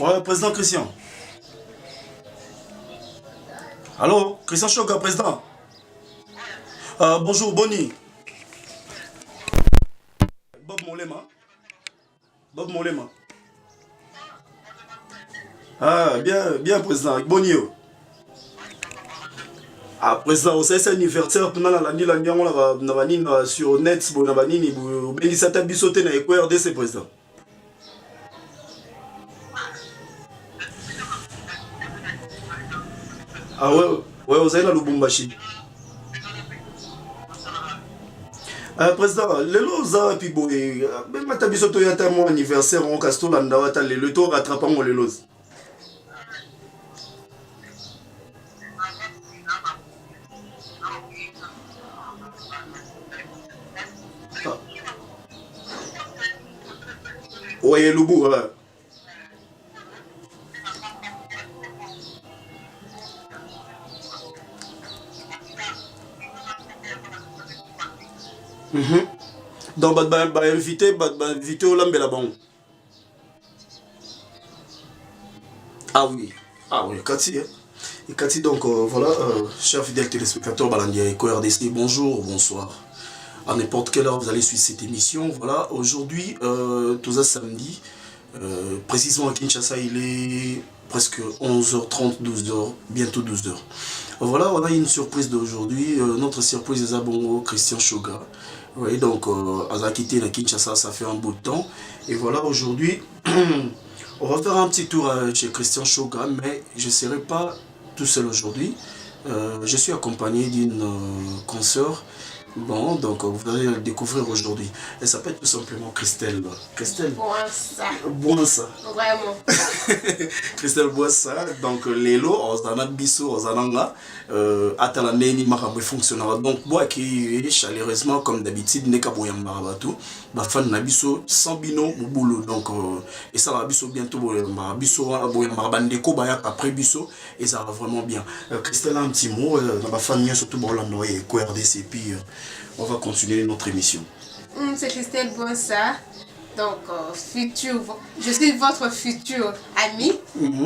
Ouais, président Christian. Allô, Christian Choga, président. Bonjour, Bonnie. Bob Molema. Bob Molema. Ah, bien, président. Bonnie. Ah, président, vous savez, c'est anniversaire. Pendant la nuit, on a sur net, on a banni, on a ça t'a bisoté dans les RDC, président. Ah ouais, vous avez la Lubumbashi. Président, le loza puis boy, même ma tabisoto yata mon anniversaire on casto landa wata le tour rattrapant mon le loz. Ouais, Lubu, ouais. Donc, invité au Lambela Bon. Ah oui, Cathy. Et Cathy, donc voilà, chers fidèles téléspectateurs, Balandia et RDC, bonjour, bonsoir. À n'importe quelle heure vous allez suivre cette émission. Voilà, aujourd'hui, tout ça samedi, précisément à Kinshasa, il est presque 11h30, 12h, bientôt 12h. Voilà, on a une surprise d'aujourd'hui. Notre surprise est à Bongo, Christian Choga. Oui, donc, à quitté la Kinshasa, ça fait un bout de temps. Et voilà, aujourd'hui, on va faire un petit tour chez Christian Choga, mais je ne serai pas tout seul aujourd'hui. Je suis accompagné d'une consoeur. Bon, donc vous allez la découvrir aujourd'hui. Elle s'appelle tout simplement Christelle. Christelle Boinsa. Vraiment. Christelle Boinsa. Donc, Lélo, Ozana Bisso, Ozananga, Atala Neni Marambe fonctionnera. Donc, moi qui est chaleureusement, comme d'habitude, n'est qu'à Boyam Marabatou, ma fan Nabiso, sans bino, mon boulot. Donc, et ça va Bisso bientôt, Bisso, Boyam Marabandeko, Bayak après Bisso, et ça va vraiment bien. Christelle a un petit mot, ma famille, surtout Borlando et QRDC, puis on va continuer notre émission. C'est Christelle Boinsa. Donc, je suis votre futur ami,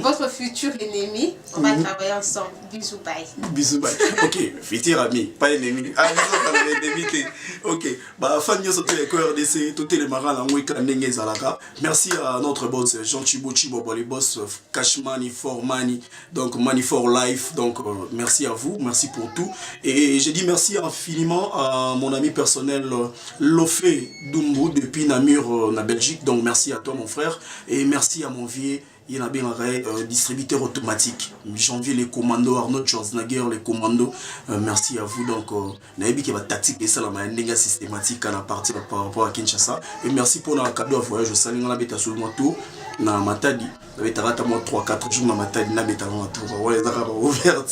votre futur ennemi. On va travailler ensemble. Bisous, bye. Bisous, bye. Ok, futur ami, pas ennemi. Ah, nous sommes ennemi. Ok, bah, fan de RDC, tout les marins, merci à notre boss, Jean Chibo Chibo, les boss Cash Money for Money, donc Money for Life. Donc, merci à vous, merci pour tout. Et je dis merci infiniment à mon ami personnel, Lofé Dumbu, depuis Namur, en Belgique. Donc merci à toi mon frère et merci à mon vieux il y a bien un distributeur automatique. Janvier les commandos, Arnold Schwarzenegger les commandos. Merci à vous. Donc Naïbi qui va tactique et ça la manière systématique à la partie par rapport à Kinshasa. Et merci pour notre cadeau à voyage. Je salue la bêta sur mon tour. Na matadi moi 3-4 jours na matadi na beta na tour ouais ça va ouvert.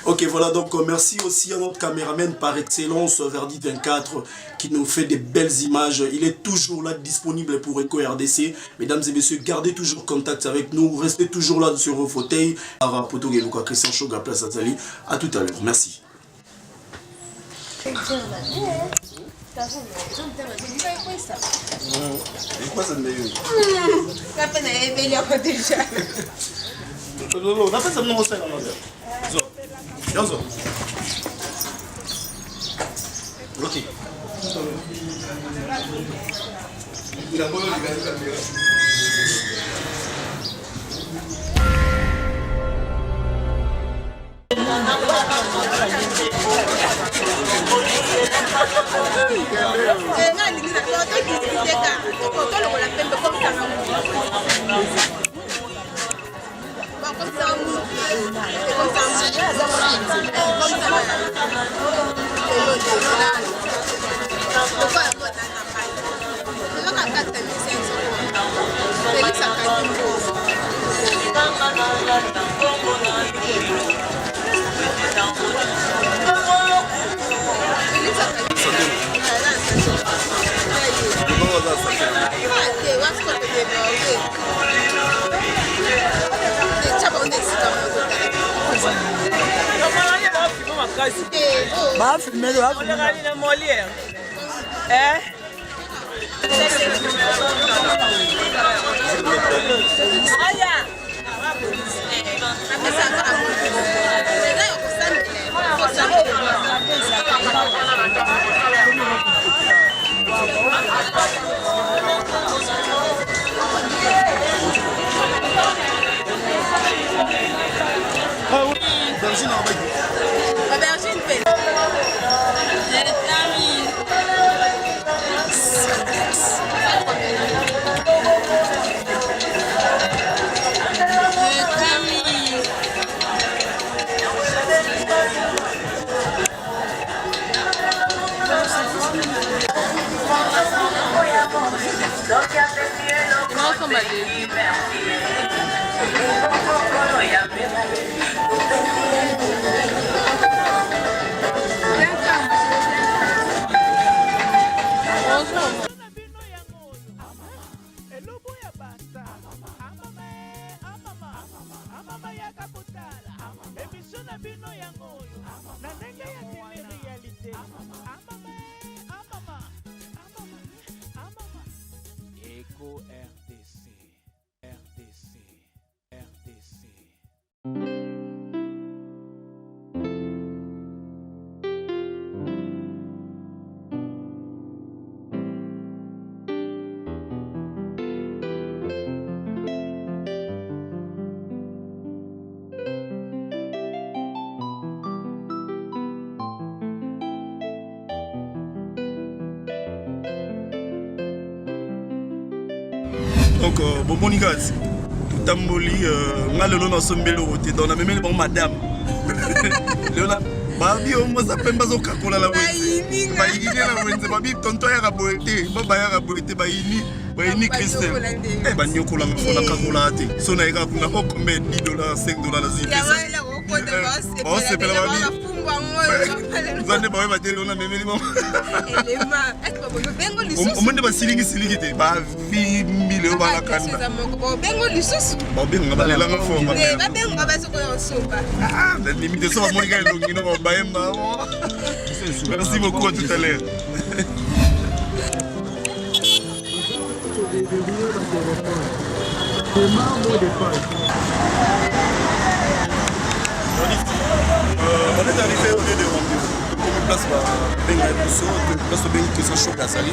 OK, voilà, donc merci aussi à notre caméraman par excellence Verdi 24 qui nous fait des belles images. Il est toujours là disponible pour Eco RDC. Mesdames et messieurs, gardez toujours contact avec nous, restez toujours là sur vos fauteuils. Poto Geluka Christian Choga Place Azali. À tout à l'heure. Merci. Donc, bon, Monica, tout tamboli, nga lelo na sombelo roté, donc na memeli bon madame. Léona, babi au moins ça peut pas zokakola la wenze. Baini la wenze, babi tonto ya raboete, baba ya raboete, baini Christelle. Eh ba nyokola ngafona kakola ate. So na eka kuna ko combien $10, $5 la zip. Oh, c'est pas la babi. Zane bawe ba tele ona memeli bon. Elema, est-ce que vous bengo lisusu? O monde ba silingi te, ba vi mille ba la kanda. Bengo lisusu. Ba bengo ba lela ngafo ba. Ba bengo ba zo ko soba. Ah, la limite ça va Monica longi no ba emba. Merci beaucoup à tout à l'heure. On est arrivé au lieu de rendez-vous. Comme place benga biso, place benga que ça choque à Sali.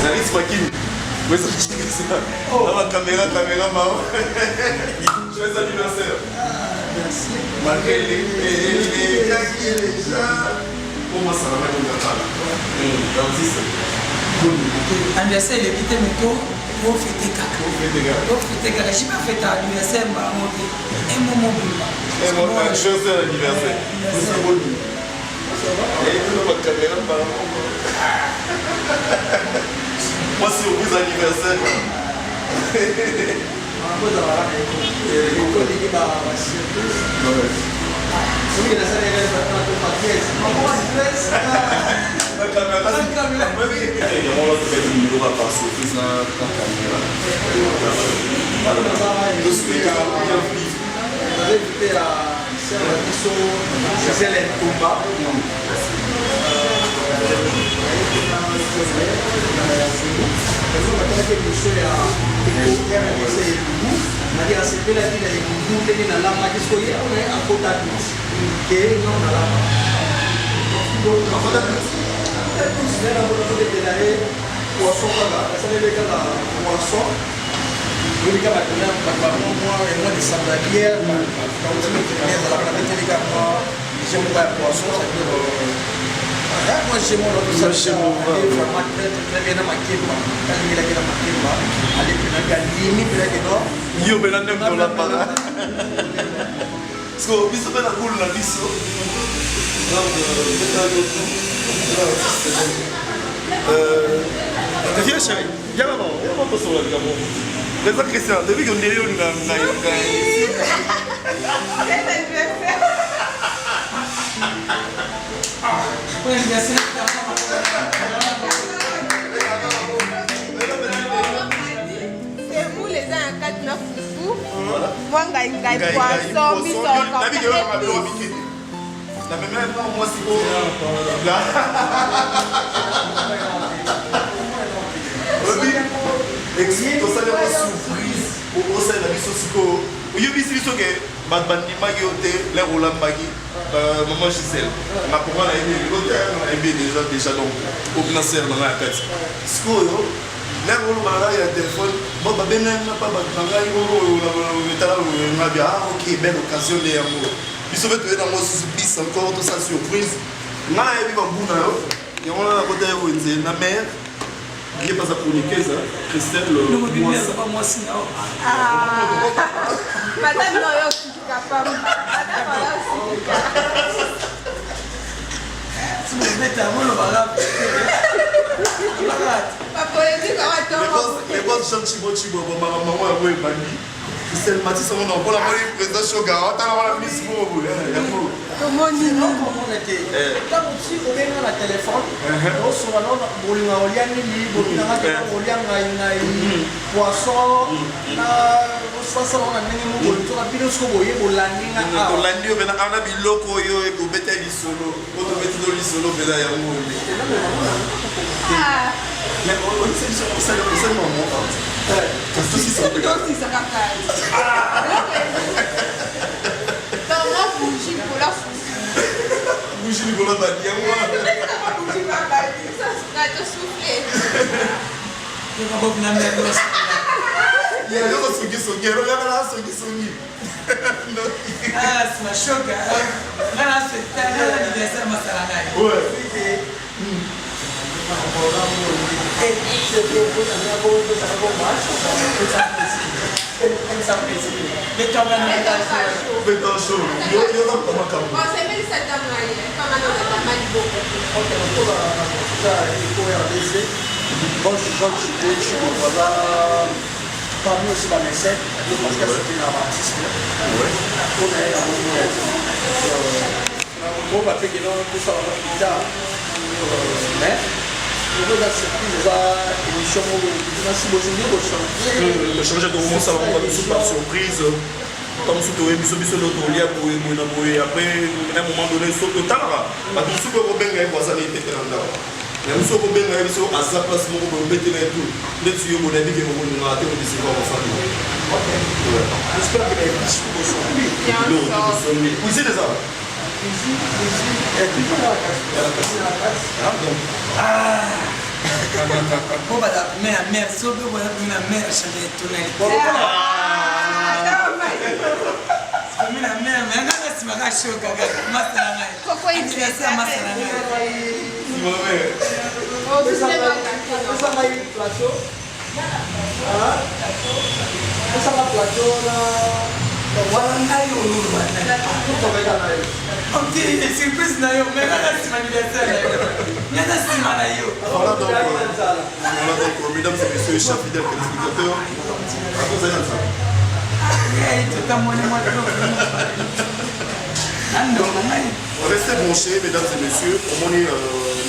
Zaris Makin. Oui, ça. La caméra, maman. Joyeux anniversaire. Merci. Malgré les gars qui est déjà. Comment ça va être anniversaire il est quitté mais pour fêter caca. Pour fêter caca. Je n'ai pas fêté anniversaire, mais un moment bon anniversaire. C'est bon. Et tout le caméra, moi, c'est au bout anniversaire. Moi j'ai mon autre ça vraiment très bien à Makemba. Quand il est à Makemba, allez puis la limite là que non. Yo ben andem dans la para. Parce que biso ben la boule la biso. Viens chérie, viens là-bas, on va pas sur la gamme. Mais ça Christian, depuis qu'on est on a C'est vous les uns à 4 moi ngai poisson biso la même moi si beau là existe ça les surprise au sein de la biso siko yo biso que bandi magi ote les roland magi maman Gisèle na pourquoi la aimé l'autre a aimé déjà donc au plan serre dans la tête siko yo les roland magi ya téléphone bon ba benga na pas ba magi o la tala na bien OK belle occasion les amour biso veut dans moi surprise encore tout ça surprise na ebi ba buna yo et on a côté wenze na mère il pas à chroniquer ça Christelle moi ça pas moi si non madame Noyo capable madame Noyo si vous mettez à moi le baraque pas politique les bonnes gens chibo maman ya boye bandi Christelle Matisse on a pour la présentation gars attends la ministre pour vous comment ni non quand tu regardes la téléphone on se voit là bolinga oliani ni bolinga olianga poisson na soit on a nini mo to ka pino so boye bolandinga to landi o bena ana biloko yo e ko beta lisolo o to beta lisolo bena ya mo ni mais on c'est le moment parce que si ça peut bougie pour la bougie ni bola badi ya moi bougie pas badi ça va te souffler tu vas pas venir mettre il y a d'autres qui sont guerre là ceux qui sont ni ah c'est ma choc là c'est ta anniversaire masala ngai ouais et c'est que vous avez beaucoup de ça mais quand même Beto show yo na kama kama on s'est mis cette dame là comme on a pas mal beaucoup ok on va ça il faut RDC bon je voilà parmi aussi la mécène parce que c'est une artiste ouais on est on va faire que non tout ça va tard mais on va surprise à émission où si vous voulez le changer de moment ça va pas tout par surprise comme si tu biso l'autre lia pour na boye après à un moment donné saut total ba tout ce que robenga voisin était là mais nous sommes robenga biso à sa place mon robete na tout les tuyaux mon ami que mon na te de se voir en famille OK j'espère que les biso vont sortir oui c'est ça ici et puis la casse bon bah la mère sauf que voilà une mère changer tonalité la mère mais nga si maka shoka ga masala ngai pourquoi il fait ça masala ngai si ma mère oh c'est pas ça va une plateau ça va plateau là voilà ngai olu bana tout va là OK surprise na yo mais nga si anniversaire na nga si mana yo voilà donc mesdames et messieurs chers fidèles téléspectateurs à cause de ça restez branchés, mesdames et messieurs. Au moins,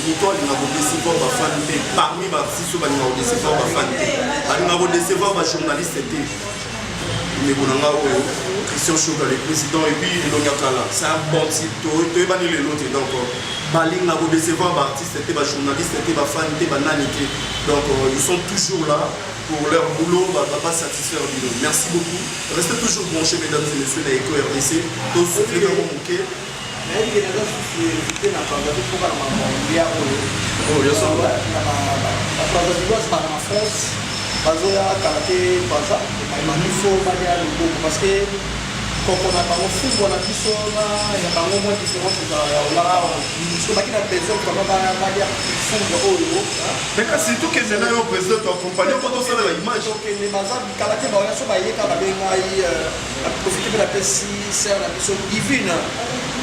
Nicole, il a décevoir ma fan. Parmi ma fille, il a décevoir ma fan. Il a décevoir ma journaliste. Christian Choga, le président, et puis Lonyakala. C'est un bon site. Tu es banni les autres. Donc, Baling a décevoir ma artiste, ma journaliste, ma fan, ma nanité. Donc, ils sont toujours là. Pour leur boulot, ne va pas satisfaire le boulot. Merci beaucoup. Restez toujours branchés, mesdames et messieurs, dans l'Eco RDC. Tous ceux qui ont manqué. Parce que quand on a pas au football, on a dit ça, il y a pas moins différent que ça. Parce que a besoin de dire football. Mais surtout que c'est là le président qui accompagne quand on sait l'image. Donc les mazas, quand la télé, on a profité de la PSI, c'est la mission divine.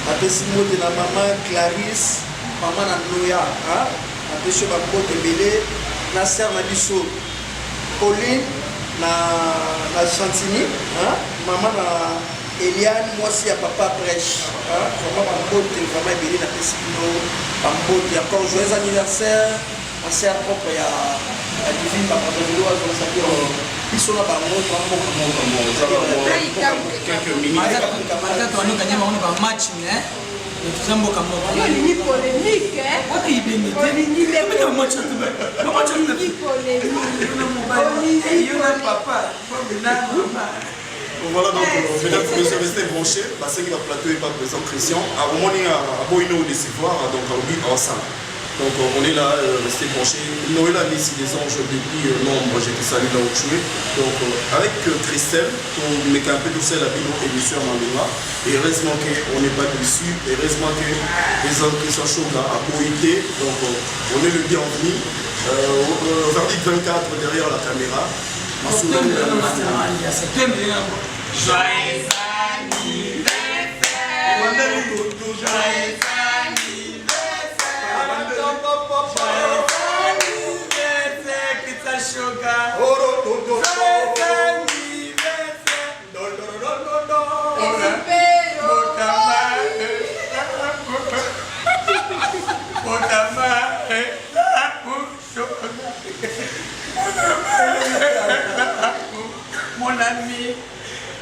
La PSI mot de la maman Clarisse, maman Nanoya, la PSI va porter belé, la sœur la mission Pauline, la Chantini, maman la Eliane, moi aussi à papa prêche. Vraiment, ma botte, vraiment belé, la PSI ma botte. Encore joyeux anniversaire, ma sœur propre, il y a divine, ma botte de l'eau, ils sont là-bas, quelques minutes. Voilà donc, mesdames et messieurs, restez branchés. Parce que le plateau est pas présent, Christian. À un moment, il y a un beau décevoir, donc on vit ensemble. Donc on est là, restez branchés. Noël a mis des anges depuis nombre, j'ai fait ça là où tu es. Donc avec Christelle, on met un peu tout ça la vidéo émission en Maluma. Et heureusement qu'on n'est pas dessus. Et heureusement que les hommes qui sont chauds à Boïté. Donc on est le bienvenu. Verdict 24 derrière la caméra. Joyeux anniversaire. Joyeux mon ami,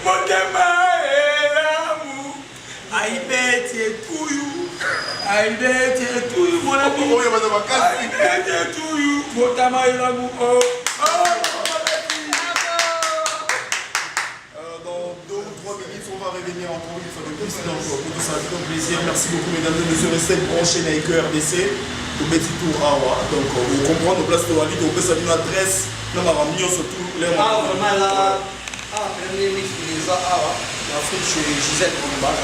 mon gamin est l'amour. I bet you to you. I bet you to you, mon ami. I bet you to you. Mon gamin est l'amour. Dans 2 ou 3 minutes, on va revenir encore une fois de plus. Donc, pour tout ça, c'est un plaisir. Merci beaucoup, mesdames et messieurs. Restez branchés avec RDC. Au petit tour Awa. Donc, vous comprenez, place de la vie, on peut saluer une adresse. Nous avons mis surtout les Ah, vraiment là. Ah, premier ministre des Awa. L'Afrique chez Gisèle Komba.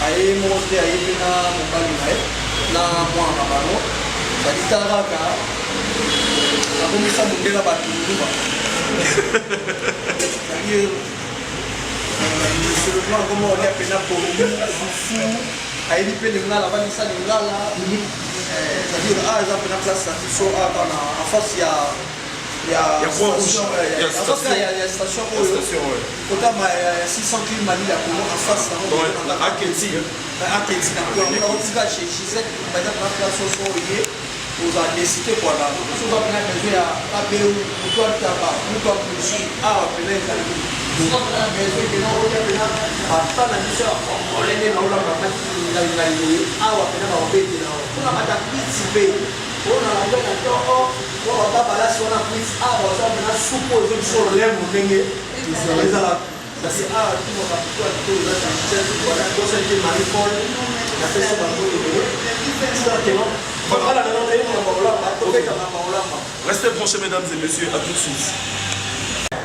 Aye monté aye bina mobali naye na mwana bano zali talaka akomisa mondela batunduba c'est-à-dire sur le plan comment on est appelé fufu ayebi mpe lingala balisa lingala c'est-à-dire eza mpena place na biso akana en face ya station oyo kotama 600 km malili ya Congo en face Aketi nakotika chez Gisèle bazaka na place oso oye ozala décide kwana soza mpena besoin ya abeu moto ataba moto apolisi awa pena ezali soza mpena besoin pena oya pena ata na biso ya olende na olamba matingalingaliye awa pena baobetela mpona batakiti mpe mpona lango na to waka babalasi wana prise awa oza mpena supu ozo biso lemo ndenge ezala kasi awa timoka pitoa to eza wana kosalite marie paul na peso bango ebele exactement. Restez branchés, mesdames et messieurs, à tout de suite.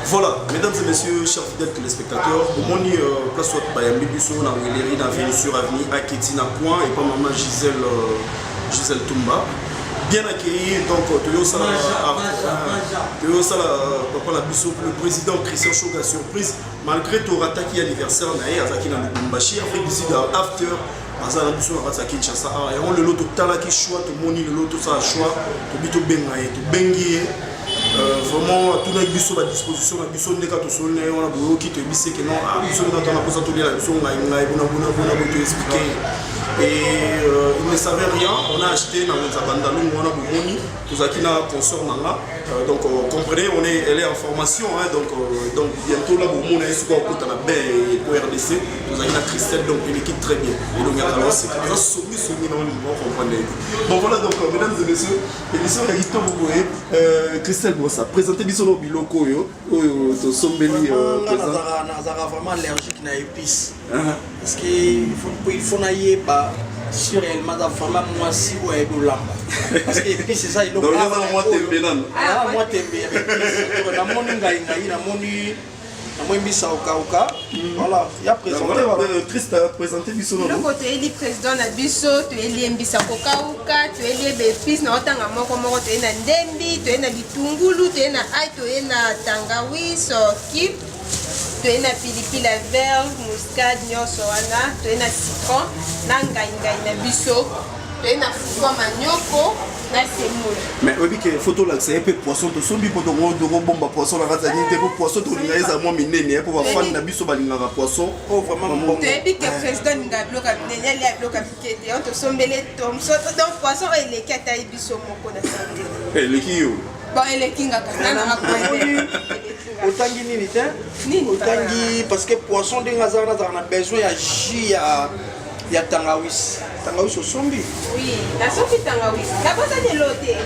Voilà, mesdames et messieurs, chers fidèles téléspectateurs, au moment où place soit Bayambi Busso, on a Wéléry, on a Vénu sur Avenue, à Kétina Point, et pas maman Gisèle Toumba. Bien accueilli, donc, papa la Busso, le président Christian Choga, surprise, malgré ton attaque anniversaire, Azaki na Lubumbashi, Afrique du Sud, after. Azala biso na kati ya Kinshasa et on le loto tala ki choix to moni le loto ça choix to bito benga et to bengi vraiment tout na biso ba disposition na biso ndeka to solne on a boyo ki to bise que non biso na tona posa to la biso ngai bona to expliquer et il ne savait rien on a acheté dans les abandonner on a bomoni tout qui na consort nanga donc comprenez elle est en formation hein, donc bientôt là bomoni est sur au côté la baie pour RDC tout qui na Christelle donc une équipe très bien et donc alors c'est ça soumis on comprendre bon voilà donc mesdames et messieurs l'émission est histoire vous voyez Christelle Bossa présenter biso biloko yo to sombeli nazara vraiment allergique na épices parce que il faut nailler pas sur réellement vraiment moi si ou et bolamba parce que épices c'est ça il donc là moi tembe nan moi tembe na moni ngai na moni moi mbisa okauka voilà il a présenté voilà Christ présenté biso le côté eli président na biso to eli mbisa okauka to eli befis na otanga moko to ena ndembi to ena bitungulu to ena ai to ena tangawizi kip to ena pilipili vert muscade nyonso wana to ena citron na ngai na biso to ena fufu manioko na semoule mais obi que photo là c'est un peu poisson to sombi poto ngo bomba poisson la raza ni te poisson to linga eza mo minene pour ba fan na biso balinga poisson oh vraiment bon to ebi que président nga bloka minene ali bloka pikete on to sombele tom so donc poisson ele kata biso moko na santé le ki yo bon ele kinga kana na ko Otangi nini te? Nini Otangi parce que poisson de ngazara on a besoin ya jus ya tangawis. Tangawis au sombi. Oui, la sombi tangawis. D'abord ça de l'auté.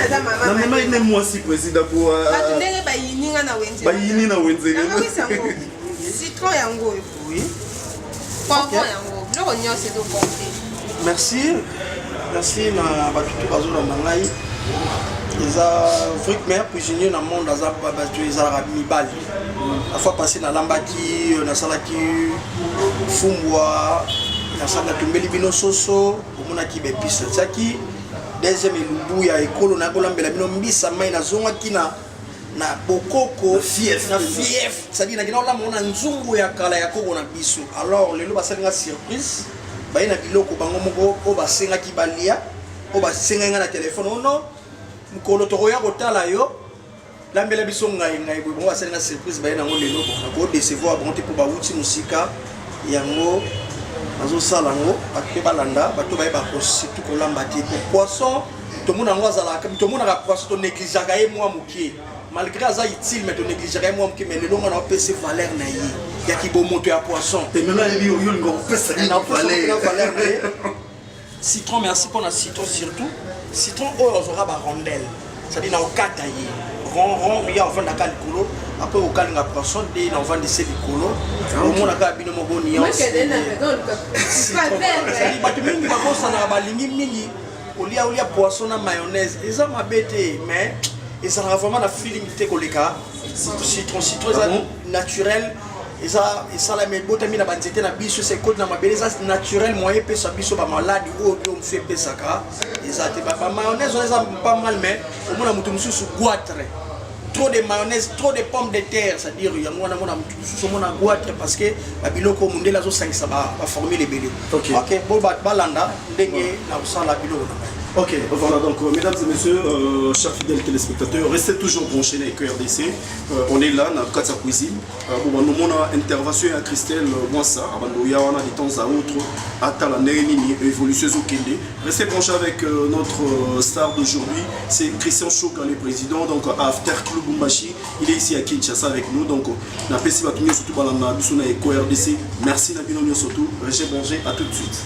Na mama ine mwasi président pour Ba ndenge ba yininga na wenze. Ba yini na wenze. Tangawis yango. Citron yango. Oui. Poivron yango. Loko nyose do porter. Merci. Merci na batutu bazolo na ngai. Eza fric meilleur cuisinier dans le monde dans les arabes mibali. La fois passée na lambaki na salaki fumbwa na salaki tumbeli bino soso omona ki bepisa tsaki deuxième elubu ya ekolo na kolambela bino mbisa mai na zonga kina na bokoko fief ça dit na kina la mona nzungu ya kala ya koko na biso. Alors lelo basalinga surprise ba ina biloko bango moko o basenga ki balia o basenga na téléphone oh non mukolo tokoya kotala yo lambela biso ngai bon basalinga surprise ba ina ngo lelo bon ko décevoir bon te po ba wuti musika yango azo sala ngo bato balanda bato ba ko surtout ko lamba te poisson to mona ngo azala to mona ka poisson to négliger ka e moi mukie malgré ça utile mais to négliger ka e moi mukie mais lelo ngana opese valeur na yi ya ki bo moto ya poisson te mena yebi yo ngo opesa ni valeur citron merci pour la citron surtout citron oyo aura ba rondelle ça dit na okata yi rond ya ofanda ka likolo après okalinga poisson de na ofanda se likolo omona ka bino moko ni Moi je donne raison le bato mingi bakosana balingi mingi olia poisson na mayonnaise eza mabete mais ezalaka vraiment na feeling te koleka citron eza naturel eza la mebotami na banzete na biso c'est côté na mabele eza naturel moyen pesa biso ba maladi oyo bio mfe pesaka eza te ba mayonnaise eza pas mal mais omona mutu mususu goitre trop de mayonnaise, trop de pommes de terre, c'est-à-dire il y a mon goitre parce que la biloko mundela zo 5 ba former les bébés. OK, bon balanda ndenge na usala biloko. Ok, voilà donc mesdames et messieurs, chers fidèles téléspectateurs, restez toujours branchés avec QRDC. On est là dans Katsa Cuisine. Nous avons une intervention à Christelle Mouassa, il y a de temps à autre, à la évolution au Kende. Restez branchés avec notre star d'aujourd'hui, c'est Christian Choka, le président, donc After Club Bumbashi. Il est ici à Kinshasa avec nous, donc on a passé surtout dans la QRDC. Merci Nabino surtout, restez branchés, à tout de suite.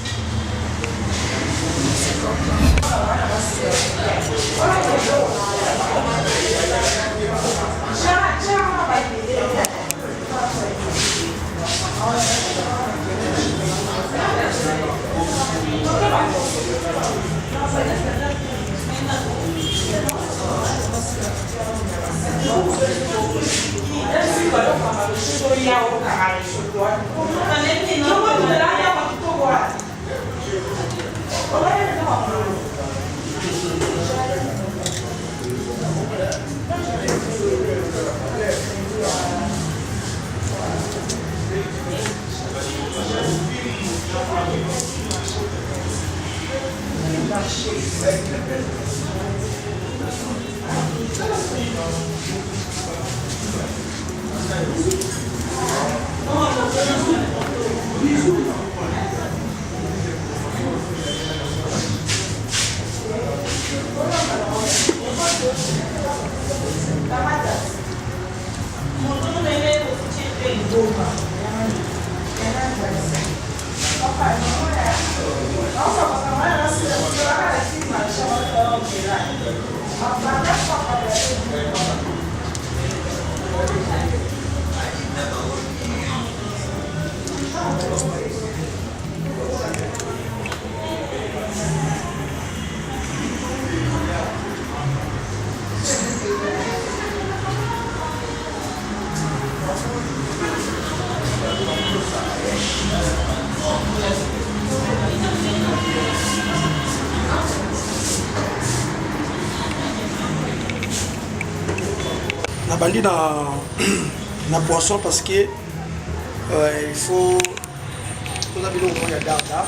Bandi na poisson parce que il faut tout ça bilo moya data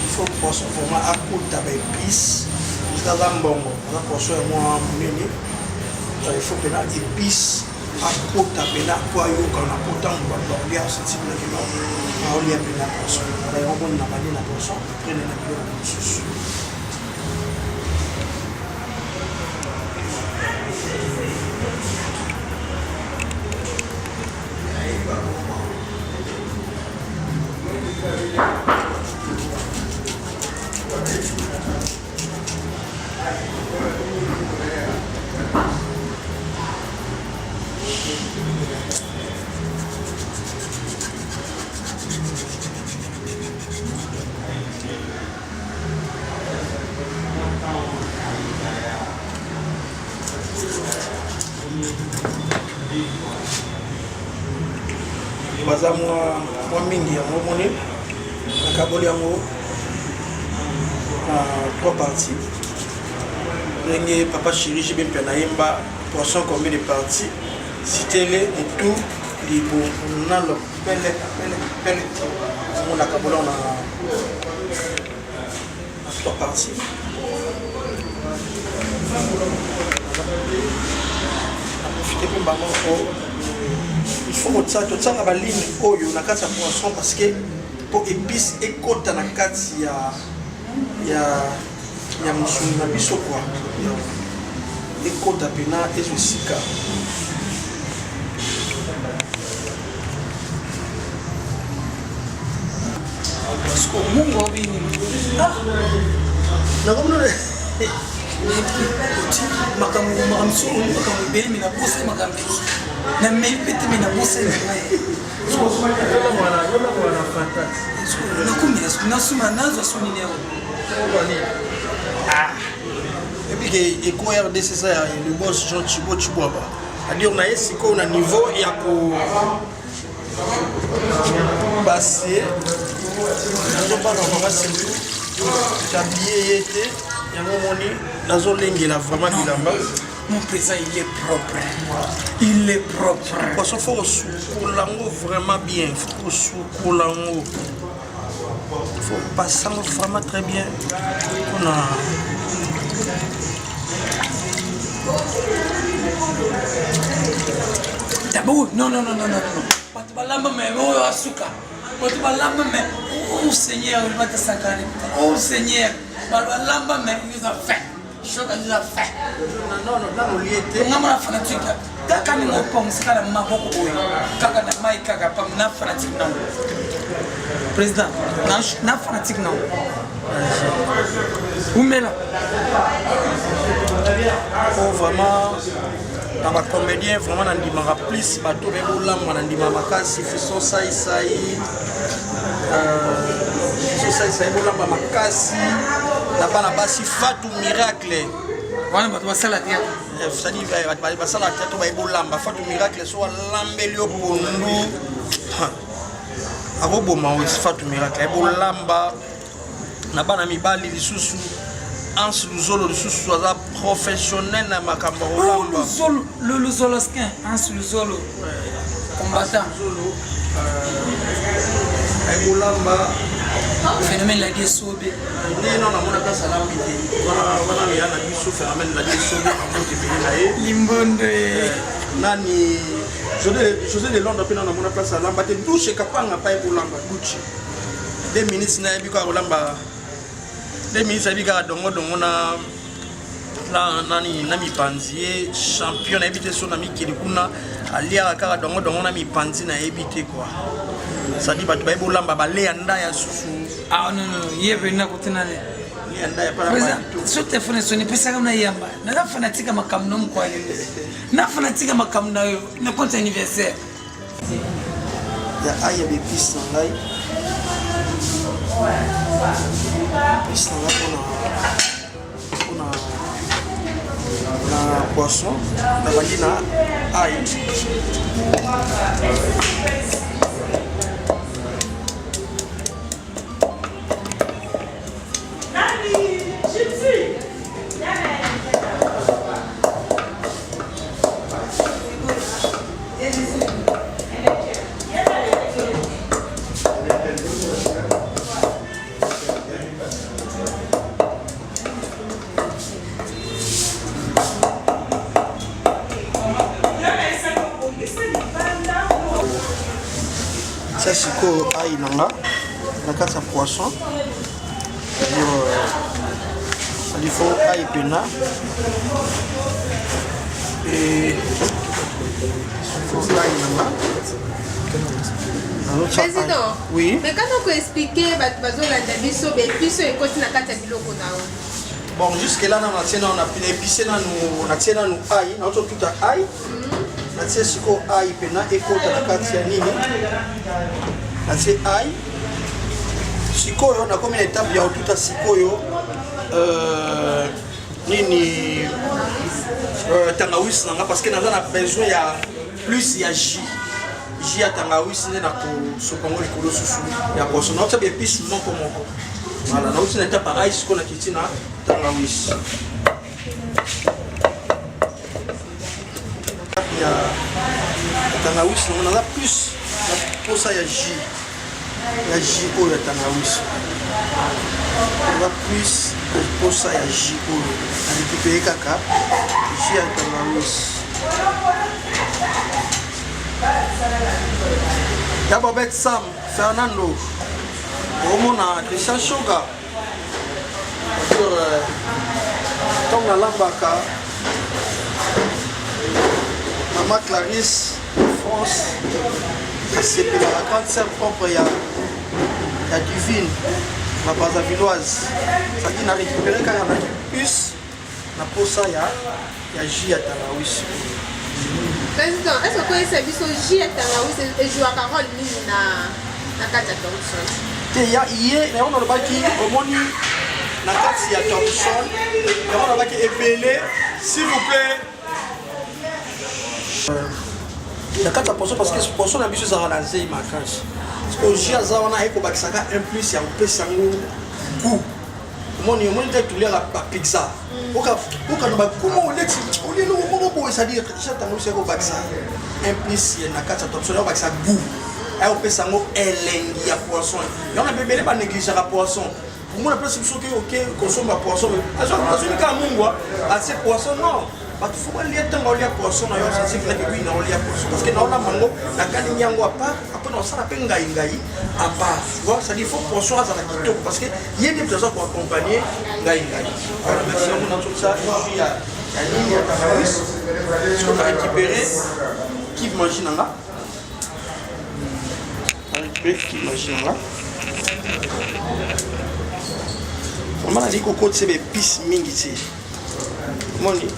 il faut poisson vraiment à côté avec épices ça va mbongo la poisson moi munene il faut que na épices à côté avec na quoi yo quand na potant on va dormir c'est type de non on y a bien la poisson on va on na bandi na poisson prenez na bilo sous baza mwa mingi yango moni nakaboli yango na 3 parties ndenge papa chéri j'ai bien mpe nayemba poisson combien de parties citele et tout libo nalo pele yango nakaboli yango na 3 parties profite mpe bango il faut totsanga balini oyo na kati ya poisson parce que po épice ekota na kati ya mosuni na biso kwa ekota pena ezwa esika parce que mungu obini nakomona makambo ebele mina bose makambo na mei pete mina bose nakomina nasuma nazwa soni leo et puis que eko RDC ça le boss Jean Chibo Chibwaba c'est-à-dire on a esiko na niveau ya ko passer nazo bana vraiment c'est habillé était yango moni nazo lengela vraiment bilamba. Mon président il est propre. Il est propre. Parce qu'il faut soukulango vraiment bien. Il faut soukulango. Il faut passer vraiment très bien. On a d'abord non. Balamba mais oh asuka. Balamba mais oh Seigneur il va te sacrer. Oh Seigneur balamba mais il nous a fait. Choka nous a fait. Non, liété. On a fanatique. Kaka ni ngopong sikala maboko boy. Kaka na mai kaka pam na fanatique non. Président, na fanatique non. Où mais là? Oh vraiment dans ma comédien vraiment on ndimaka plus bato bebolamba na ndima makasi fiso sai bolamba makasi na bana basi Fatou Miracle wana bato basala théâtre c'est-à-dire basala théâtre baebolamba Fatou Miracle so alambeli yo pondu akoboma oyo Fatou Miracle ebolamba na bana mibali lisusu Ans Luzolo lisusu aza professionnel na makambo olamba le Luzoloskin Ans Luzolo combattant ebolamba phénomène la diesobe non mona ka salambi te wana ya na biso phénomène la diesobe amonte pili na ye limbonde nani José de Londres pe na mona place salamba te douche kapanga pa ebolamba douche 2 minutes na yebi ko olamba 2 minutes yebi ka dongo na nani na mipanzi champion na ebite so na mikili kuna alia kaka dongo na mipanzi na ebite quoi ça dit bato baebolamba balea ndaya susu non yebe na kutinale lea ndaya para bato so téléphone soni pesa kama na yamba na fanatika makamno mkwali na fanatika makamno yo na compte anniversaire ya aya be piste ngai piste ngai na poisson na bandi na ail ça c'est quoi ail nanga na kati ya poisson il faut ail pena et ail nanga Président, oui. Mais quand on peut expliquer bazolanda biso bepiso ekoti na kati ya biloko na o. Bon jusque là on a tiena on a épicé na nous on a tiena nous ail na tout à ail na tia siko ail pena ekota na kati ya nini na tia ail sikoyo na comme une étape ya tout à sikoyo nini tangawis nanga parce que naza na besoin ya plus ya jus jus à tangawizi na kosopango likolo susu ya poisson na otya épice moko voilà na otya na tapa ice ko na kiti na tangawizi ya tangawizi on a plus pour ça ya jus oyo ya tangawizi on a plus pour ça ya jus oyo na récupérer kaka jus ya tangawizi D'abord avec Sam, Fernando, Romona, Christian Shoga, Tom Lambaka, Maman Clarisse, France, c'est la grande sœur propre, il y a Divine, la base villoise. Ça dit, on a récupéré quand on a plus, on a pour ça, il y a J à Tangawizi. Président, est-ce que vous connaissez le jus à tangawizi et jouer à Carole na kati ya Thompson? Il y a on a le baki au moni na kati ya Thompson. On a le baki épelé, s'il vous plaît. La kati ya poisson parce que poisson na biso za relancer ma cage. Parce que jus za wana eko bakisaka un plus ya mpesa ngo goût. Moni de tous les pizza. Oka no comment on l'ex on est no mo c'est-à-dire j'attends aussi au baksa. Un plus na kati ya Thompson au baksa goût. Et on peut sango elengi ya poisson. Et on a bébé pas négliger la poisson. Pour moi la place c'est que OK consomme poisson. Azo ka mungwa, assez poisson non. But faut pas lier tant lier poisson na yo ça c'est que oui na lier poisson parce que na on a mango na kani nyango apa après on sala penga ngai à part. Tu vois ça dit faut poisson à la kitoko parce que il y a des personnes pour accompagner ngai. Alors merci on a tout ça il y a ligne à Tangawizi. Ce qu'on a récupéré qui mange nanga. Qui mange nanga. On m'a dit coco c'est des épices mingi. Moni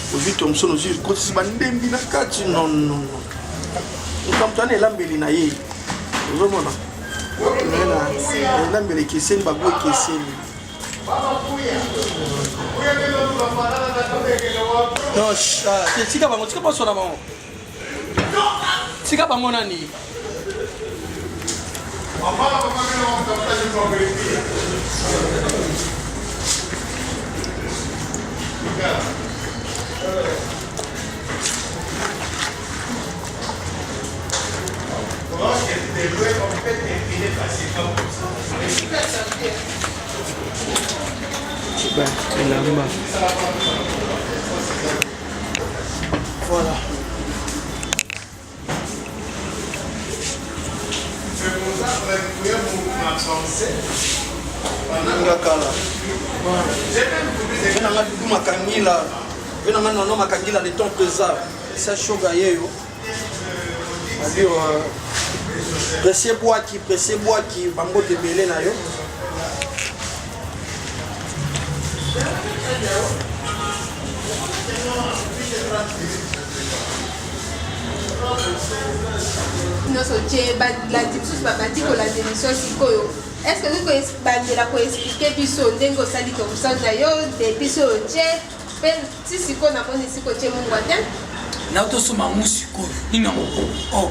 aujourd'hui Thompson aussi quand c'est bandembi na kati non ukamtane lambeli na ye uzomona na lambeli keseni bagwe keseni non tika bango tika paso na bango tika bango nani Voilà. Makangila le temps présent ça choga yeyo c'est-à-dire pressé bois qui bango de belé na yo Non, c'est la diffusion babati pour la démission sikoyo. Est-ce que vous pouvez la expliquer biso ndengo sali Thompson na yo de biso je si siko na moni siko je mungu ate na to soma musiko ino oh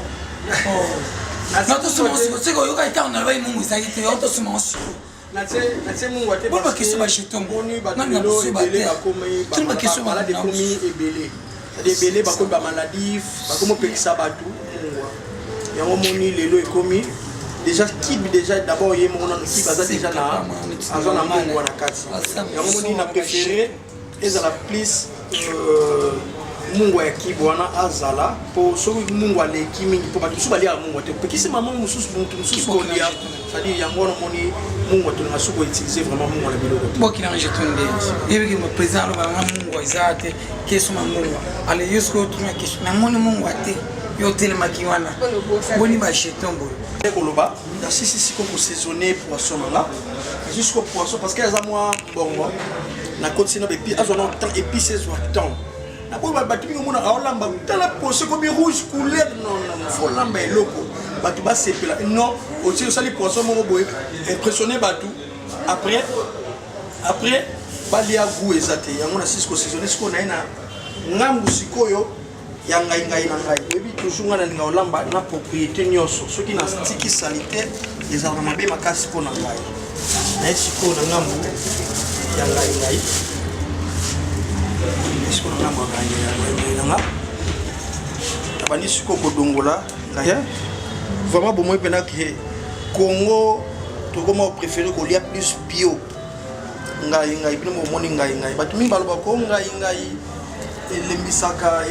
na to soma musiko siko yo ka ita na bai mungu sai te to soma musiko na tse mungu ate parce que c'est ba chetongo na na so ba te tu ba question ba la de komi ebele des belé ba ko ba maladie ba ko mo pekisa batu yango moni lelo ekomi déjà qui déjà d'abord yé mon qui baza déjà na azona mungu na kati yango moni na préféré ezala plus mungu ya kibwana azala po so mungu ale kimi po ba tusu bali ya mungu te pe kisi maman mususu muntu mususu ko lia c'est-à-dire yango moni mungu to na suko utiliser vraiment mungu la biloko bo kina jetonde yebi ki mo président ba mungu izate keso mungu ale yusko tu na keso na moni mungu ate yo telema kiwana boni ba chetongo koloba na sisi ko saisonner poisson là jusqu'au poisson parce que ça moi bongo na continue et puis azona temps épices soit temps na ko ba batu bingo mona aolamba tala poisson comme rouge couleur non faut lamba eloko batu ba sepela non aussi ça les poissons mo boy impressionner batu après bali ya goût ezate yango na sisi ko saisonner siko na ina ngambu sikoyo ya ngai na ngai ebi to toujours ngana linga olamba na propriété nyonso soki na stiki salite ezalaka mabe makasi mpo na ngai naye sikoyo na ngambu ya ngai sikoyo na ngambu ya ngai nabandi sikoyo kodongola ngai vraiment bomoi mpena ke Congo tokoma préféré kolia plus bio ngai bino momoni ngai bato mingi baloba ko ngai elemisaka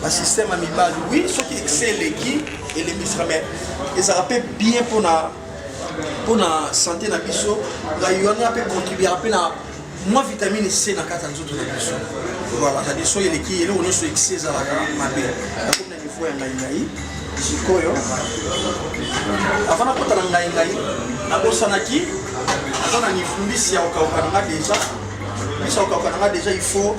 basystème ya mibali oui soki exceleki elemisaka mais ezalaka mpe bien mpona santé na biso ngai wana mpe contribuera mpe na mwa vitamine C na kati ya nzoto na biso voilà c'est-à-dire so eleki eloko nyonso excès ezalaka mabe yakomi na niveau ya ngai sikoyo avant nakota na ngai nabosanaki aza na mbisi ya kokauka nanga déjà mbisi ya kokauka nanga déjà il faut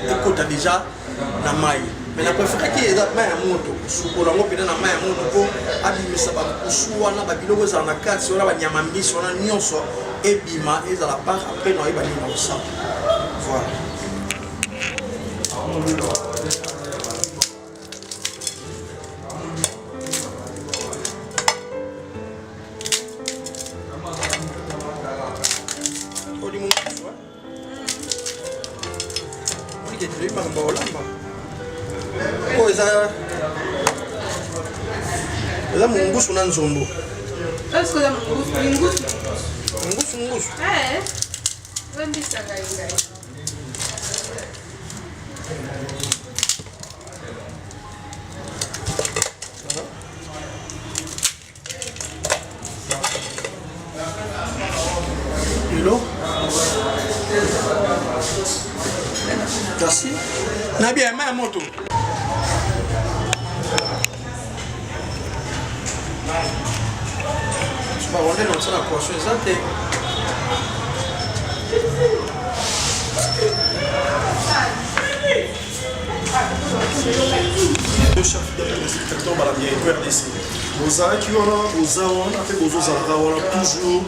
ekota déjà na mai mais na préféraki eza mai ya moto sukola yango mpena na mai ya moto mpo abimisa bakusu wana babiloko ezala na kati wana banyama mbisi wana nyonso ebima ezala part après na oyeba nini na kosala voilà eza mungusu na nzombo mungusu merci na bien ma moto on est dans la poisson exacte le chef de l'inspecteur la directeur RDC bozalaki wana boza wana mpe bozozalaka wana toujours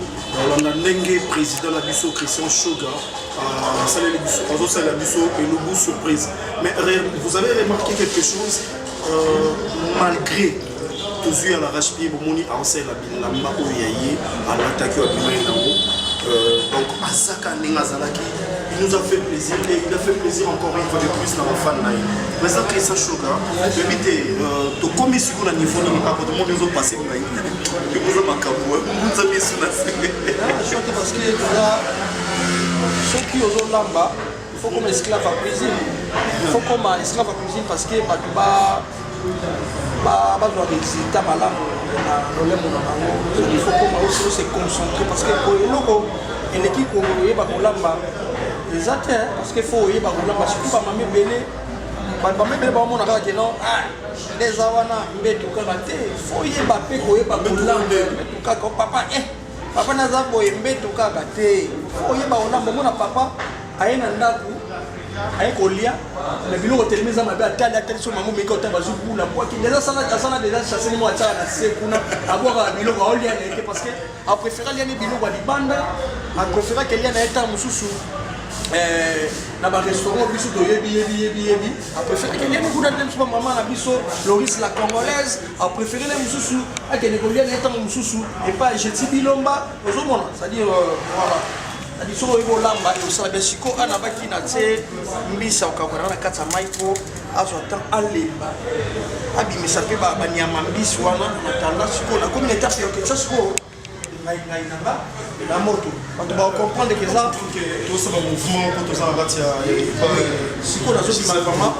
olanda ndenge président na biso Christian Shoga azosalela biso elubu surprise mais vous avez remarqué quelque chose malgré tozwi à l'arrache-pied bomoni aosala bilamba oyo ya ye alataki abimai nango donc azaka ndenge azalaki il nous a fait plaisir et il a fait plaisir encore une fois de plus na bafan na ye président Christian Shoga toyebi te tokomi sikoyo na niveau nini apo tomondi ozopase ngai ekoza makambo mbunza biso na soki parce que soki ozolamba il faut comme esclave à cuisine il faut comme esclave à cuisine parce que bato bazwa résultat malamu na lolemo na bango il faut comme aussi se concentrer parce que eloko eleki koyeba kolamba eza te parce que faut oyeba kolamba surtout bamama ebele bamama ebele baomona kaka ke non ndeza wana mbeto kaka te faut oyeba mpe koyeba kolamba mbeto kaka papa naza boye mbeto kaka te faut oyeba kolamba omona papa aye na ndako aye kolia na biloko telemi eza mabe atali so mama omeki ota bazokula poaki ndeza asala deja chasseni mo atiaka na se kuna abwaka biloko aolia na ete parce que apréféra liani biloko ya libanda apréféra ke lia na ye ntango mosusu na barestaurant biso toyebi apréféré ke liani kuna te mosusu bamama na biso Loris la congolaise apréféré na mosusu akende kolia na ye ntango mosusu epai jeti bilomba ozomona c'est-à-dire voilà soko ekolamba osala bien siko ana baki na te mbisa okakona na kati ya mai mpo azwa tan alemba abimisa mpe banyama mbisi wana atanda sikoyo nakomi na etape yoketia sikoyo ngai nanga na moto bato bakomprendre ke eza tosala mouvement mpo toza na kati ya sikoyo nazobima vraiment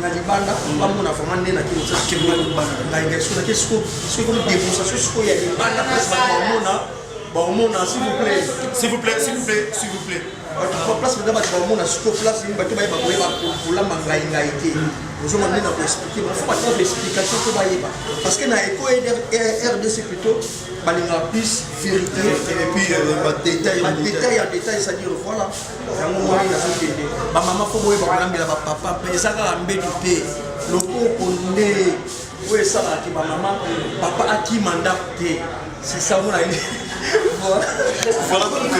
na libanda bamona vraiment nde nakina ngai sonake sikoyo ekomi démonstration sikoyo ya libanda place bakomona baomona s'il vous plaît place mpenza bato baomona siko place nini bato bayeba koyeba kolamba ngai te ozomona nde na koexplike bafo batave explication mpo bayeba parce que na eko RDC plutôt balingaka plus vérité et puis badétail ya détail c'est-à-dire voilà yango moni nazokende bamama fo boyeba kolambela bapapa mpe eza kaka mbetu te loboko nde oyo esalaki bamama papa akima ndako te c'est ça mona voilà donc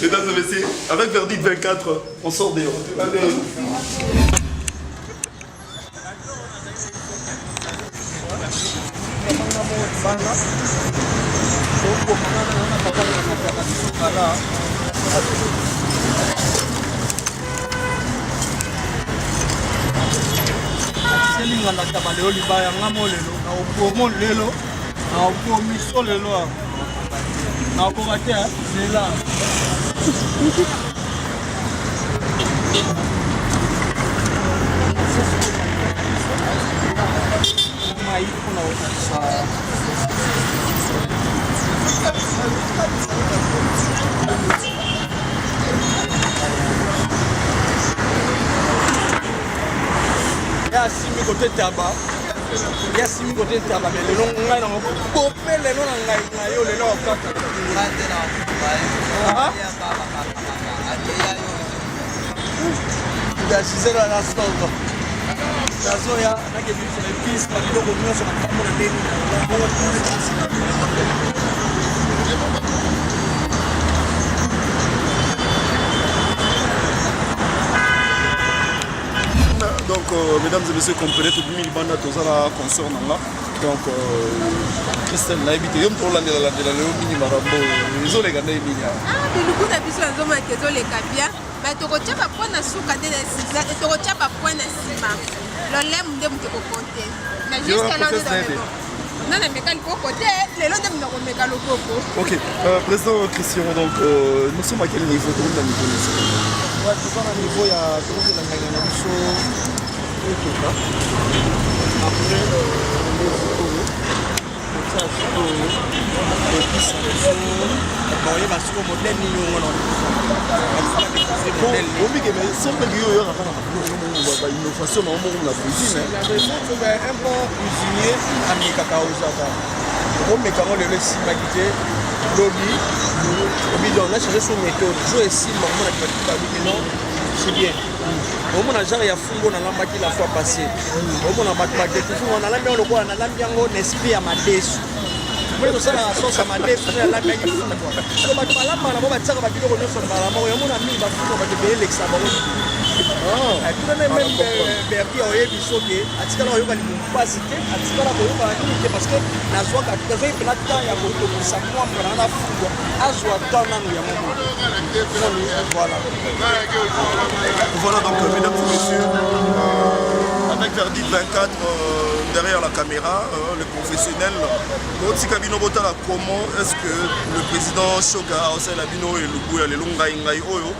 Mesdames et messieurs, avec verdict 24, on sort dehors. Allez. selingana taba lelo libaya ngamo lelo na opomo lelo na opomiso lelo na okobate zela mai kuna utasa ya simi kote taba mais lelo ngai na pope lelo na ngai na yo lelo okaka ngande na ya sizela na stoko dazo ya na ke bi se pis pa biloko nyonso na kambo na ndeni Donc, mesdames et messieurs, comprenez tout le monde banda tous à la consort là. Donc, Christelle n'a habité yom pour l'année la mini marambo. Ils ont les gars mini. Ah, mais nous avons besoin de zomer que les capia. Mais tu retiens pas point à souka de la sima. Et tu retiens pas point à sima. L'olem de mon côté. Mais juste là non, mais quand il faut côté, les lots de mon coco. Ok, président Christian, donc nous sommes à quel niveau de la niveau? Ouais, tu vois, à niveau, il y a tout le monde qui a un show. Après, c'est bien. Au moins, il y a Fungo dans la la fois passée. Au moins, on a la main, on a la main, on esprit à ma déçu. Pour ça, la sauce à ma déçu, la main, il faut la voir. Donc, la main, on va tirer la vidéo, on va la main, on a mis, on va payer l'examen. Ah, tout le même Berti a eu sauté, à ce qu'on a eu une capacité, à ce qu'on a eu parce que la joie a trouvé la taille à votre ça moi pour la Fungo. À joie dans la voilà. Voilà donc, mesdames et messieurs, avec verdict 24 derrière la caméra, le professionnel, comment est-ce que le président Shoga, Osei Labino et Lubuya, les Lungai Ngai Oyo,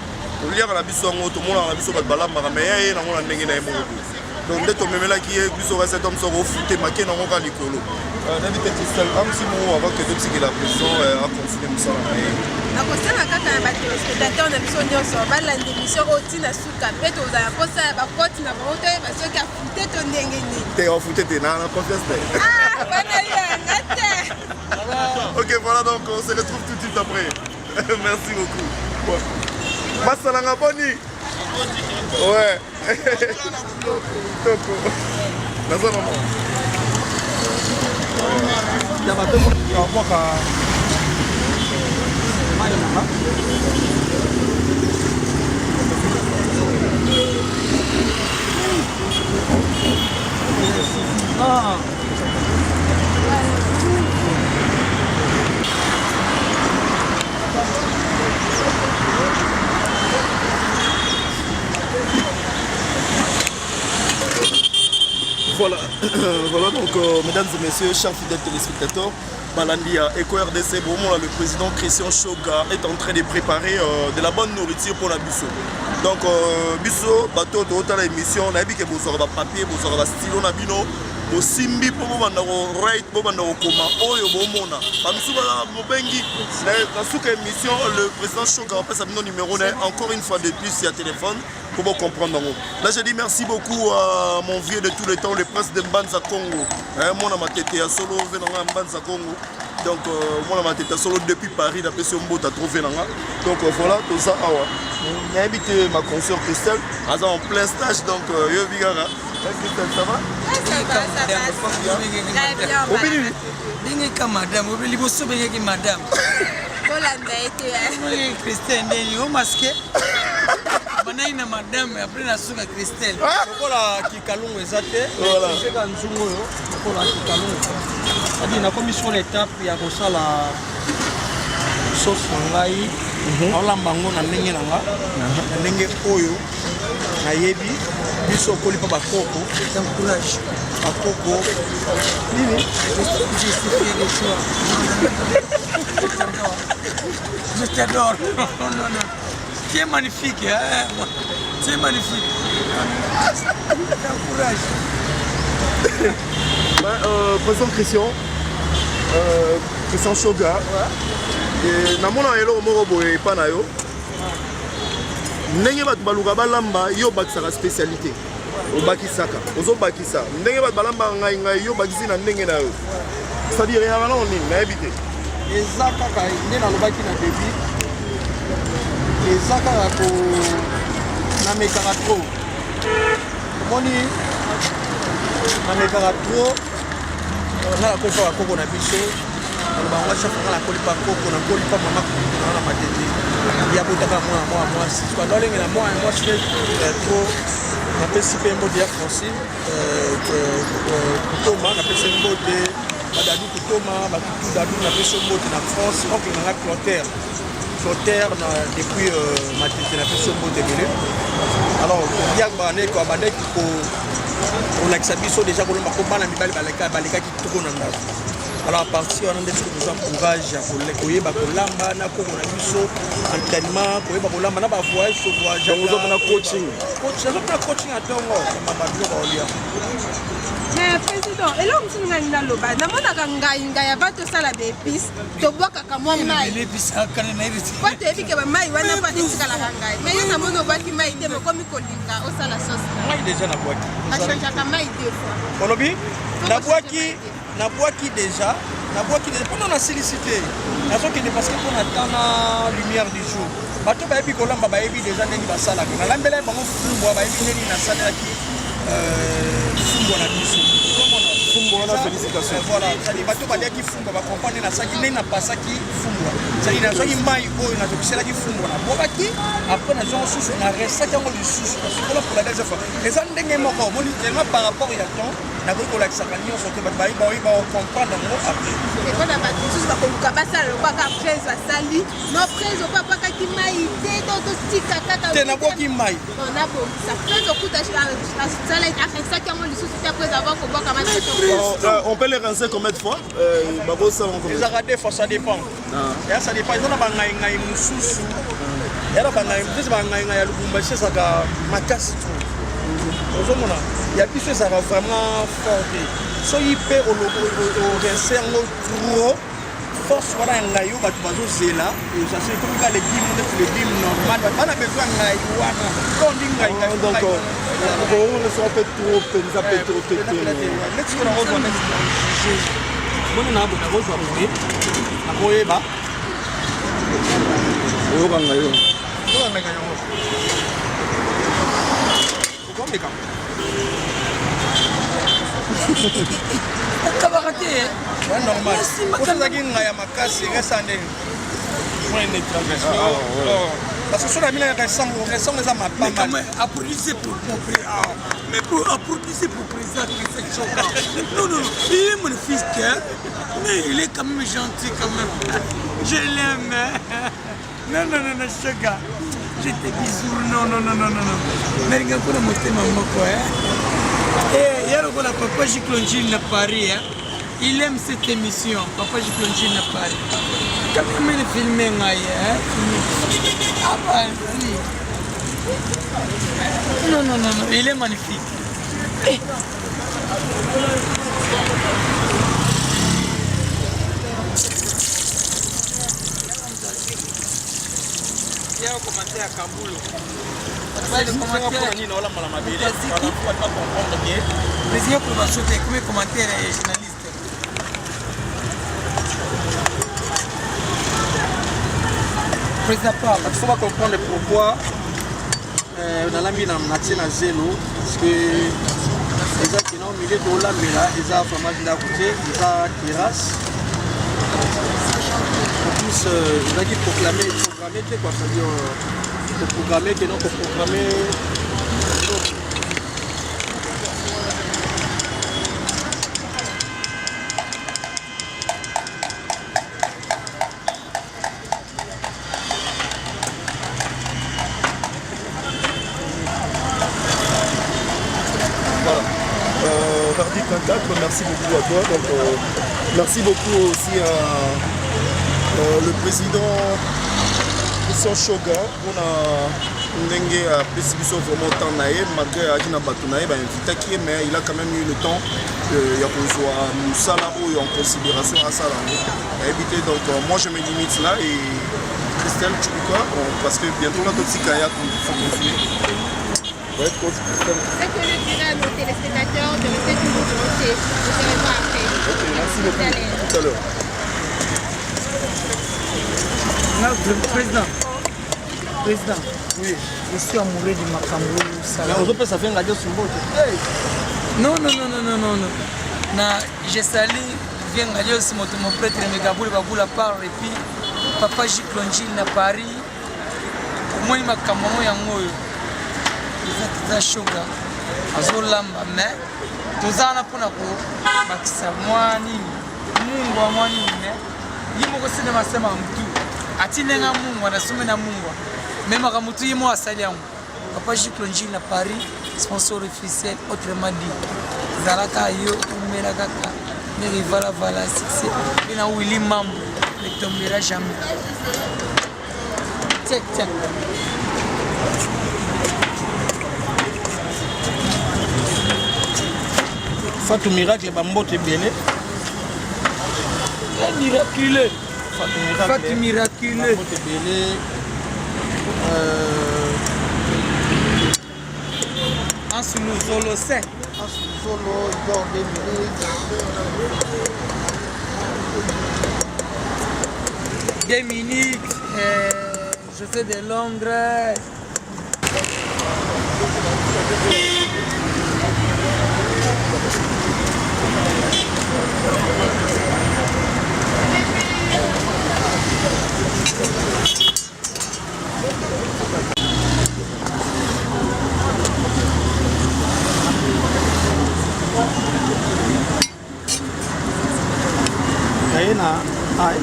lire la biso en auto, mon la biso bala mais na mon ndenge na mo. Donc dès to memela qui est biso va cet homme so fouté maké na ngoka likolo. N'habite Christelle am si mo avant que depuis que la pression a confirmé ça. Na kosala kaka na bato spectateur na biso nyonso bala ndémission otina suka peto za kosa ba koti na baoto ba soki a fouté to ndenge ni. T'es en fouté t'es na confiance. Ah, bana yanga. OK, voilà donc on se retrouve tout de suite après. Merci beaucoup. Ouais. Masalanga boni. Ouais. Toko. Naza maman. Ya ba temo ya boka. Ah. Voilà, voilà donc mesdames et messieurs, chers fidèles téléspectateurs, Balandia, Eco RDC, le président Christian Shoga est en train de préparer de la bonne nourriture pour la Bisso. Donc Bisso, bateau de haute à l'émission, on a dit que vous aurez papier, vous aurez stylo, nabino, au Simbi pour vous vendre au rate, pour vendre au coma, Oyo Bomona. Bamisso Mobengi, dans cette émission, le président Shoga a fait sa numéro 1, encore une fois depuis sur téléphone. Pour vous comprendre. Là, je dis merci beaucoup à mon vieux de tout le temps, le prince de Mbanza Congo. Moi, je suis solo venant Mbanza Congo. Donc, moi, je suis solo depuis Paris, d'après ce mot, tu as trouvé. Donc, voilà, tout ça. J'ai invité ma consoeur Christelle, en plein stage. Donc, yo Bigara. Christelle, ça va? Ça va. Madame, Kolanda ete. Oui, Christelle ndeni o masqué. Banaina madame après na suka Christelle. Lokola kikalungu ezate. Voilà. C'est quand nzungu yo. Lokola kikalungu. Adi na komi sur l'étape ya kosala sauce ngai. Olamba ngo na ndenge nanga. Na ndenge oyo na yebi biso kolipa bakoko. Encourage. Bakoko. Nini? Justifier les choix. Je t'adore. Non, non, non. Tu es magnifique, hein? Tu es magnifique. Encourage. Président Christian, Christian Shoga, namona elo moko boye pa na yo. Ndenge bato baluka balamba yo bakisaka spécialité. Obakisaka, ozobakisa. Ndenge bato balamba ngai yo bakisi na ndenge na yo. C'est-à-dire ya bana on nini na ebité. Eza kaka nde nalobaki na début. Eza kaka ko na mekaka trop. Omoni na mekaka trop. Na kofa koko na biso. Bango chef na kolipa koko na kolipa mama na matete. Ya botaka moi si quoi dans les moi je fais trop na pesi pe mbo dia français Thomas na pesi mbo de badadu Thomas batutu dadu na pesi mbo na France donc il a Clotaire depuis matete na pesi mbo de belé alors ya bane ko bande ko on a biso déjà ko na mibali baleka ki tuko na ndako. Alors à partir on a des courage à koyeba kolamba na ko na biso entraînement koyeba kolamba na ba voyage so voyage Donc vous avez un coaching à tongo mama bilo olia. Mais président, et là on s'est ngani na loba. Na mona ka ngai ya bato sala be épices, to boka ka moi mai. Les épices à kana na épices. Kwa te ebi ke ba mai wana pa tisika la ngai. Mais yo na mona ba ki mai te mo komi kolinga o sala sauce. Mai déjà na boaki. A changer ka mai deux fois. Kolobi na boaki déjà pendant la silicité. Na so que ne parce que on attend la lumière du jour. Bato ba ebi kolamba ba ebi déjà ndengi ba sala. Na lambela bango fumbo ba ebi ndengi na sala ki fumbo na biso. Fumbo na félicitations. Voilà, ça dit bato ba dia ki fumbo ba comprendre na saki ndengi na pasa ki fumbo. Ça dit na so ki mai oyo na tokisela ki fumbo na boaki après na jongo susu na resa kango du susu. Pour la deuxième fois. Et ça ndengi moko moni tellement par rapport ya temps na ko la sakanion so que ba comprendre ngo après. Et quand on a tous ba koluka basala lo ka presse basali, no presse o papa ka ki mai te to tika kaka. Te na boki mai. On a beau ça presse o kuta ça la affaire qui a lisusu te après avoir ko boka mai. On peut les rincer combien de fois Les arrêtés, ça dépend. Ça dépend. Ils ont un mususu. Il y a un lubumbashi, ça a makasi. Il y a plus ça va vraiment fort. So il peut au rincer trop. Force voilà un gaillot, tu vas oser là. Et ça c'est comme les dîmes normales. On a besoin d'un gaillot. Quand on dit gaillot, donc on ne sera pas trop pété. Let's go na rose one. Mona na bo na rose one. Na koyeba. Oyo kanga yo. Oyo kanga yo. Kombe kam. Kabarate. C'est normal. Pour ça qu'il y a ma casse, il reste en point de transgression. Parce que sur la mine, il reste les amas pas mal. Applaudissez pour mon frère. Mais pour applaudissez pour le président Christian Shoga. Non, non, il est magnifique, mais il est quand même gentil quand même. Je l'aime. Non, non, non, non, Shoga. Je te bisous. Non, non, non, non, non. Mais regarde pour la montée, maman, quoi. Et il y a le papa Jiklonjil à Paris. Il aime cette émission, Papa Jiklonjil à Paris. Quand même, il filme, ah bah, oui. Non, non, non, non, il est magnifique. Il y a un commentaire à Kaboul. Président pour ma sauter, comme commentaire et journaliste. Président Paul, il faut comprendre pourquoi on a la mine en nature à zéro, parce que les gens qui ont au milieu de la mine, ils ont fromage d'à côté, ils ont terrasse. Clarisse, il a dit programmer, c'est quoi? C'est-à-dire programmer, que non, programmer. Hardy Contact, merci beaucoup à toi. Donc, merci beaucoup aussi à le président Christian Shoga. On a vraiment temps malgré qu'il a invité, mais il a quand même eu le temps de en considération à ça. Donc, moi je me limite là et Christelle, tu dis quoi? Parce que bientôt là, il faut continuer. Ouais, ce que je dirais à nos téléspectateurs de rester toujours branchés. Je ne serai pas après. Ok, merci beaucoup. Tout à l'heure. Président, oui. Je suis amoureux de Makambo. Ça fait un radio sur non. Je salue bien radio sur mon prêtre Megabouli Baboula par et puis Papa Jiklonji na Paris. Moi Makambo yango. Za Shoga azolamba mais tozana pona ko bakisa mwani Mungu wa mwani ne yimo ko sinema sema mtu atinenga Mungu anasome na Mungu mema kama mtu yimo asali yangu Papa Jiklonji na Paris sponsor officiel autrement dit Zalaka yo umera kaka ne vala succès ina Willy Mambo ne tombera jamais check Fatou Miracle, Bambote Bélé. Miraculeux. Fatou Miraculeux. Bambote Bélé. Ansulu Zolo 5. Ansulu Zolo, Igor Dominique. José de Londres. Kaina, ai.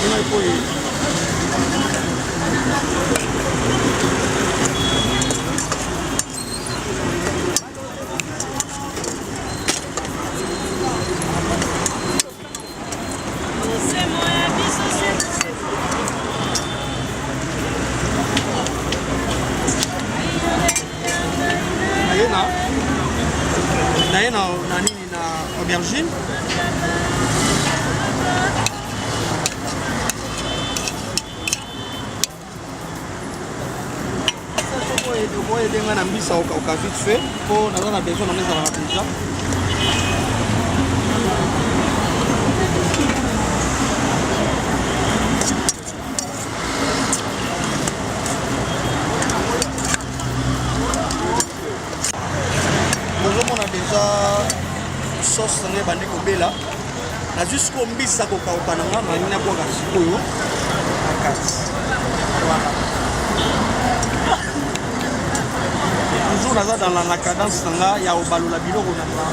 Ina foi. Na nini na aubergine oyedenga na mbisa oka vite fait mpo naza na besoin nango ezalaka deja bozomona deja sauce nanga ebandi kobela nazwi sikoyo mbisa kokauka nanga nangi nabwaka sikoyo na kati wana toujours naza dans la cadence nanga ya kobalola biloko nanga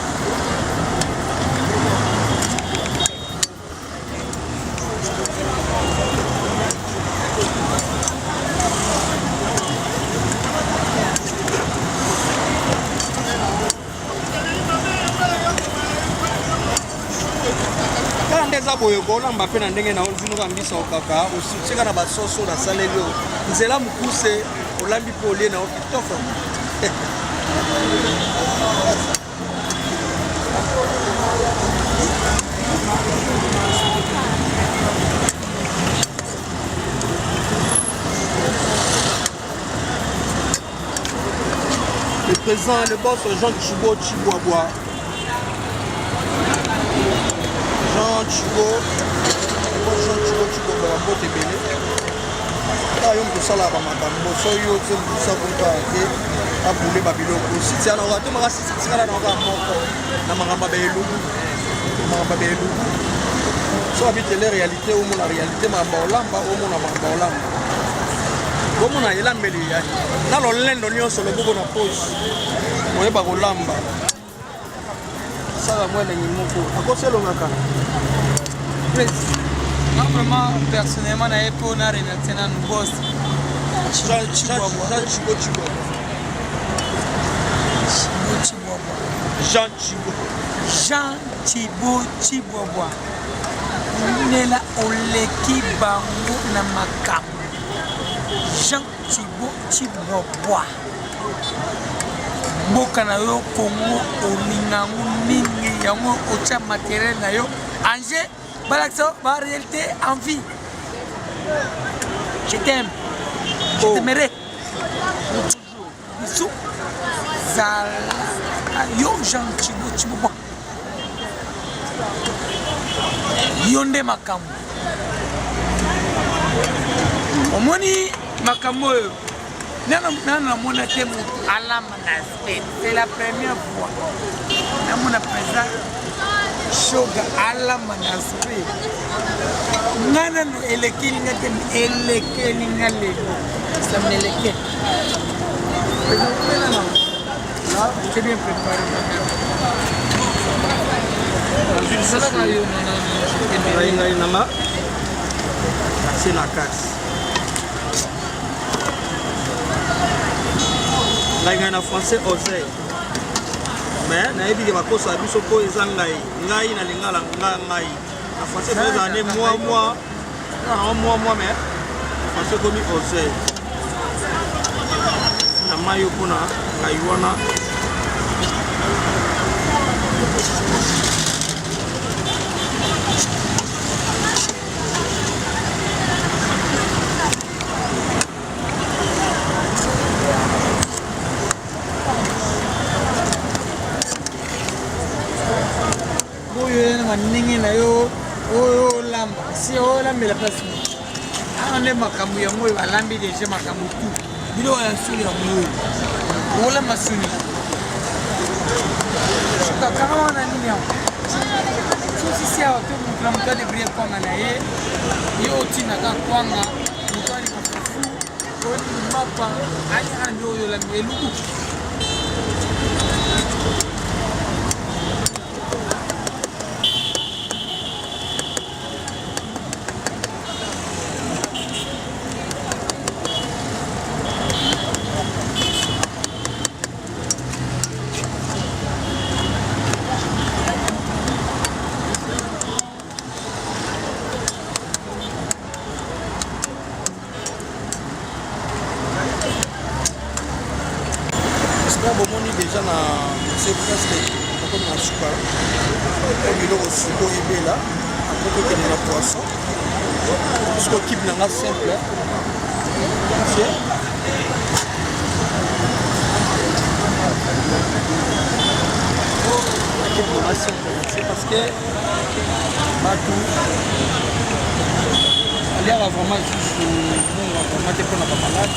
eza boye kolamba mpe na ndenge na ozinoka mbisa okaka osika na basoso nasaleli oyo nzela mokuse olambi mpe olie na yo kitoko le président et le boss Jean Chibo Chiboaboa Jean Chibo Bambote Bélé. Là, il y a un peu de ça là, so yo te busa kumpa ke abule babiloko site ya nanga tomaka site kala nanga moko na mangamba belugu so habitele réalité au mon la réalité mangamba olamba au mon mangamba olamba bomona elambeli ya na lo lendo nyonso le boko na pose moyeba kolamba sala mwene nyimoko akoselo ngaka non vraiment personnellement na epo na remercier na nous boss Jean Chiboboa nela oleki bango na makambo Jean Chiboboa mboka na yo Congo olingango mingi yango otia matériel na yo Angers balakso ba réalité en vie je t'aime je t'aimerai bisou zala yo Jean Chiboboa yonde makambo omoni makambo oyo nana mona te moto alama na spet c'est la première fois namona président Shoga alama na spet ngana no elekelinga te elekelinga lelo samneleke c'est bien préparé nama c'est la casse ngai na français oseille mais na ebi ba kosa biso ko ezangai ngai na lingala ngai na français des années moi mais français comme oseille na mayo kuna ngai wana ningi na yo oyo lamba si o lambela place ane makambo ya moyo balambi déjà makambo tu bilo ya suli ya moyo wala masuni kaka wana nini ya sisi ya watu mtu de brie kwanga na ye yo tina ka kwanga mutani kufu oni mapa anya ndio yo la meluku bomoni déjà na c'est presque comme na suka comme biloko siko ebela après kokende na poisson parce que équipe nanga simple c'est équipe nanga simple c'est parce que batou aliaka vraiment juste bonga vraiment te mpona bamalade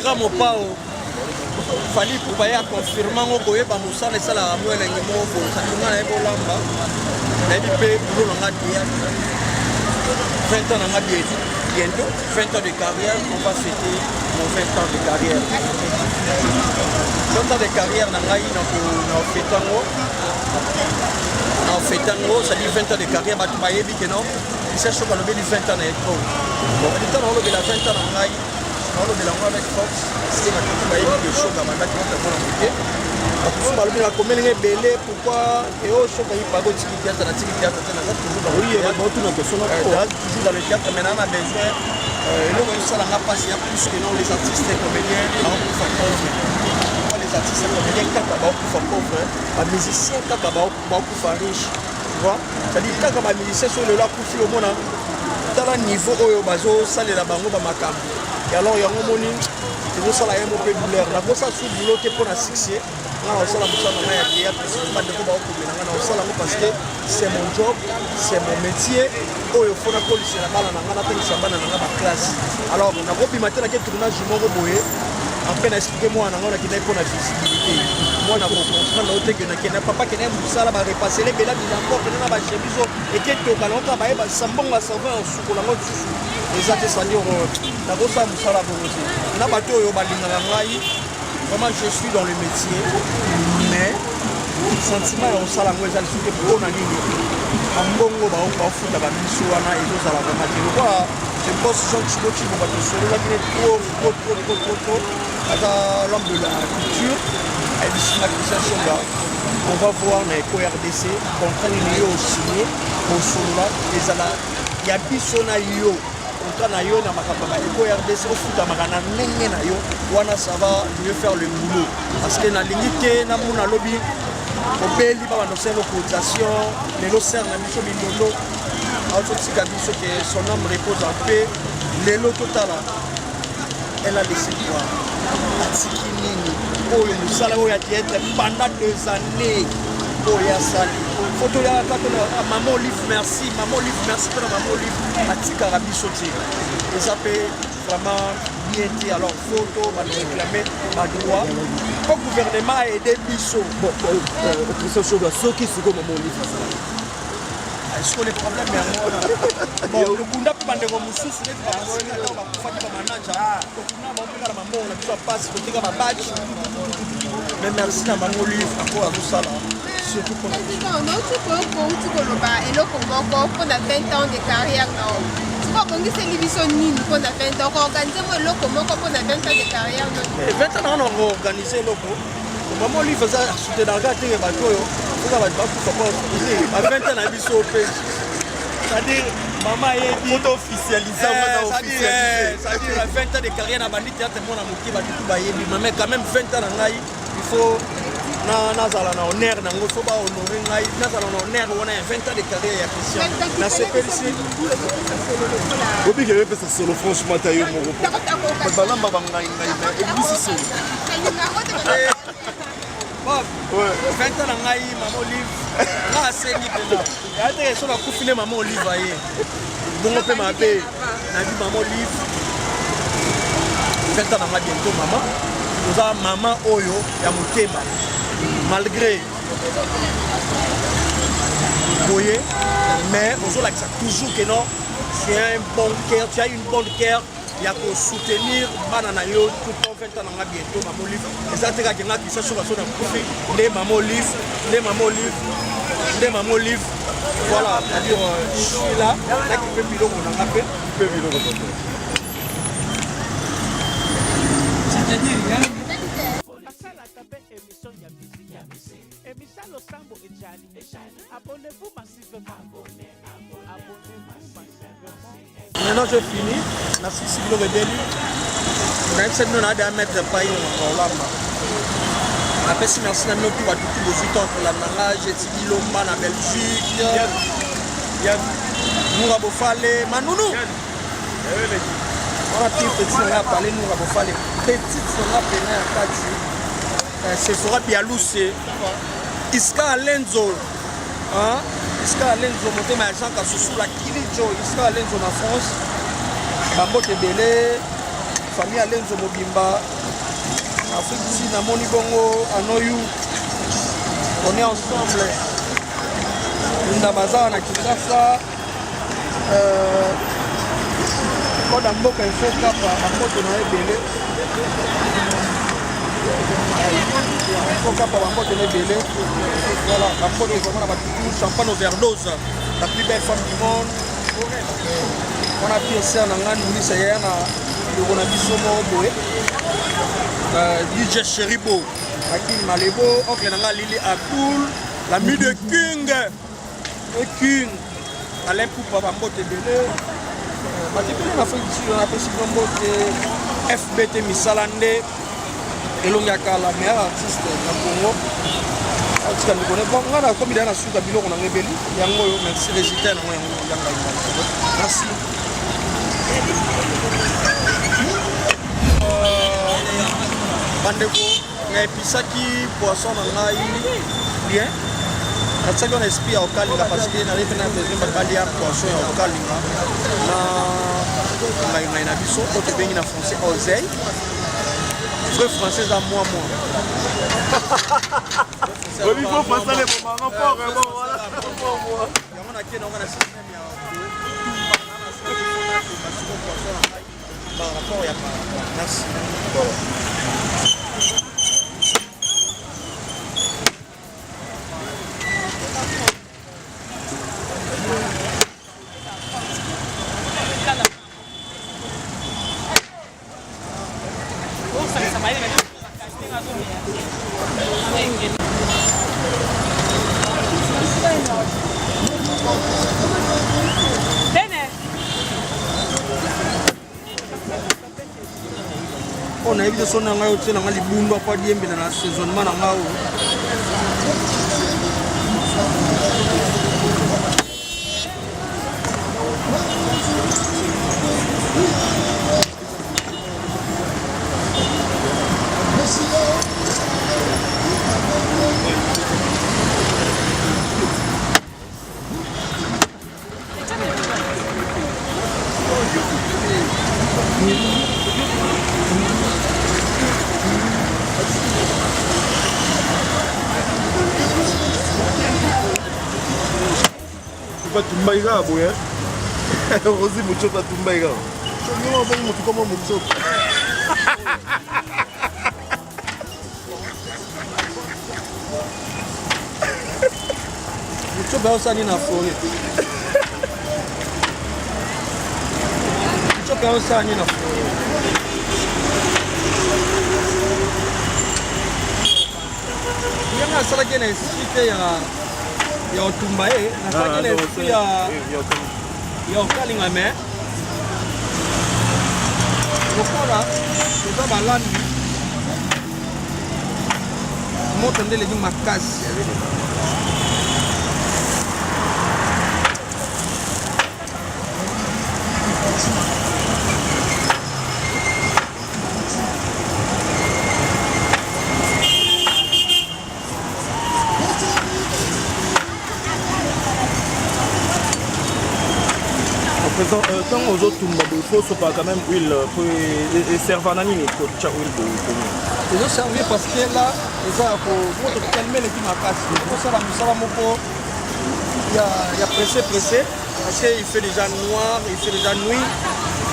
contrat mopao fali kupa ya confirmant ngo koyeba mosala esalaka mo elenge moko bosaki nga na ye bolamba nayebi mpe bulo na nga dia 20 ans na nga bientôt 20 ans de carrière on va fêter mon 20 ans de carrière 20 ans de carrière na ngai na ofetango ça dit 20 ans de carrière bato bayebi ke non isa soka lobeli 20 ans na etro bon lita na olobela 20 ans na ngai naolobela ngo avec force sike bato bayebi ke soka bandaki batamona moke bakusu balobi na komelinga ebele pourquoi eo soka yipago tiki théâtre na tiki théâtre te naza toujours dans le théâtre maintenant on a besoin eloko esalanga mpasi ya plus que non les artistes comédiens baokufa pauvre les artistes comédiens kaka baokufa pauvre bamusicien kaka baokufa riche vois c'est-à-dire kaka bamusicien so lelo akufi omona tala niveau oyo bazosalela bango bamakambo et alors yango moni tozosala ye mo mpe douleur nakosala su bulo te mpo na succès nga naosala mosala nanga ya théâtre bandeko baokomela nga naosala ngo parce que c'est mon job c'est mon métier oyo fo nakolisela bana na nga natangisa bana na nga baklasse alors nakobima te nake tournage moko boye apres na explike mwana nanga nakendaki mpo na visibilité mwana kocontrane oteke nakenda papa kende mosala barepasele bela bilango kende na bachemise eketoka naota bayeba sambongo ya serveur osukolango lisusu eza te c'est-à-dire nakosala mosala bongo te na bato oyo balingaka ngai vraiment je suis dans le métier mais sentiment ya kosala yango eza lisusu te mpona nini ambongo baofuta bamiso wana ezozala vraiment te lokwa je pense Jean Chibochibo bato sololaki ne trop aza l'homme de la culture ayebisinga Christian Songa on va voir na eko RDC contrat nini yo osigné osolola ezala ya biso na yo contrat na yo na makambo ya eko RDC ofutamaka na ndenge na yo wana ça va mieux faire le boulot parce que nalingi te namona lobi obeli babandoselo cotisation lelo ser na biso milolo aototika biso ke son âme repose en paix lelo totala elle a laissé quoi atiki nini oyo mosala oyo ya théâtre pendant 2 années oyo asali foto ya kaka maman Olive merci mpona maman Olive atikaka biso te eza mpe vraiment bien te alors photo baréclame badroit po gouvernement aide biso Christian Songa soki siko maman Olive est-ce les problèmes yango lokunda mpe bandeko mosusu neti bakufaki bamanaja lokunda baopekala mamongo na biso apasi kotika babaci mais merci na bango livre ako azosala surtout mpona outi koloba eloko moko mpona 20 ans de carrière na o siko obongiseli biso nini mpona 20 ans koorganize mo eloko moko mpona 20 ans de carrière 20 ans nanga na koorganize eloko mama livre eza soutenaka teke bato oyo oka bato bakufa po ba 20 ans na biso mpe c'est-à-dire mama ayebi c'est-à-dire 20 ans de carrière na bandi théâtre mona moke batutu bayebi mais quand même 20 ans na ngai il faut nazala na honneur nango fo bahonore ngai nazala na honneur wana ya 20 ans de carrière ya Christian nasepelisi obikele mpesa solo franchement ta yo moko balamba bangai ebisi solo 20 ans na ngai mama Olive nga asengi mpena aya teke so bakufi nde mama Olive aye bongo mpe mabe nabi mama Olive 20 ans na nga bientôt mama oza mama oyo ya motema malgré boye mais ozolakisa toujours que non c'est un bon cœur tu as une bonne cœur ya soutenir bana na yo tout en 20 ans na bientôt maman Olive eza te kaka nga kisa soka so na kufi nde maman Olive voilà c'est-à-dire je suis là nakipe biloko na nga mpe mpe biloko c'est-à-dire Émission Losambo et Jani. Abonnez-vous massivement. Maintenant je finis. Merci Sibilo Rebelli. Merci nous à mettre pas une lamba. Après si merci à nous pour tout le temps pour la nanga, j'ai dit Lomba na Belgique. Il y a Noura Bofale, Manounou. On a petit on a parlé Noura Bofale. Petite on a peine à Kati. C'est Sora Bialousse. Iska Alenzo. Hein? Iska Alenzo monté ma Jean Kassoussou la Kirijo. Iska Alenzo en France. Bambo Tebele. Famille Alenzo Mobimba. Afrique du Sud, Namoni Bongo, Anoyou. On est ensemble. Ndabaza, na Kinshasa. Quand on mboka il faut cap à moto na ebele. Il faut cap à moto na ebele. Voilà, la moto est vraiment la champagne overdose. La plus belle femme du monde. On a pu essayer en Angleterre, nous disons on a vu son boé. DJ Cheribo, Akin Malebo, oncle Nanga Lili Abdul, l'ami de King. King, Alain Poupa Bambote Belé. On a fait si FBT Misalande, Elongaka, la meilleure artiste du Congo. On a comme il a su que Bilo on a révélé. Merci Régita, merci. Bandeko, na episaki poisson na ngai bien. Na tsaki on esprit ya okalinga parce que na refe na besoin bakali ya poisson ya okalinga. Na ngai na biso oto bengi na français oseille. Vrai français à moi. Au niveau français les moments pas vraiment voilà. On a qui on a système ya par rapport à merci. On a évité son anglais au-dessus de la libundu à pas dire mais dans la saisonnement en Tumbaïga, boya. Rosi mucho pa tumbaïga. Yo ba mucho como mucho. Mucho ba osani na forêt. Mucho ba osani na forêt. Yanga sala kena site ya otumbaye na sala kena ya okalinga me lokola eza balandi moto nde eleki makasi Tant aux autres, il faut pas quand même huile pour servir à nini pour chaque huile pour ils ont servi parce que là ils ont pour calmer les macaques pour ça la musala moko il y a pressé parce qu'il fait déjà noir il fait déjà nuit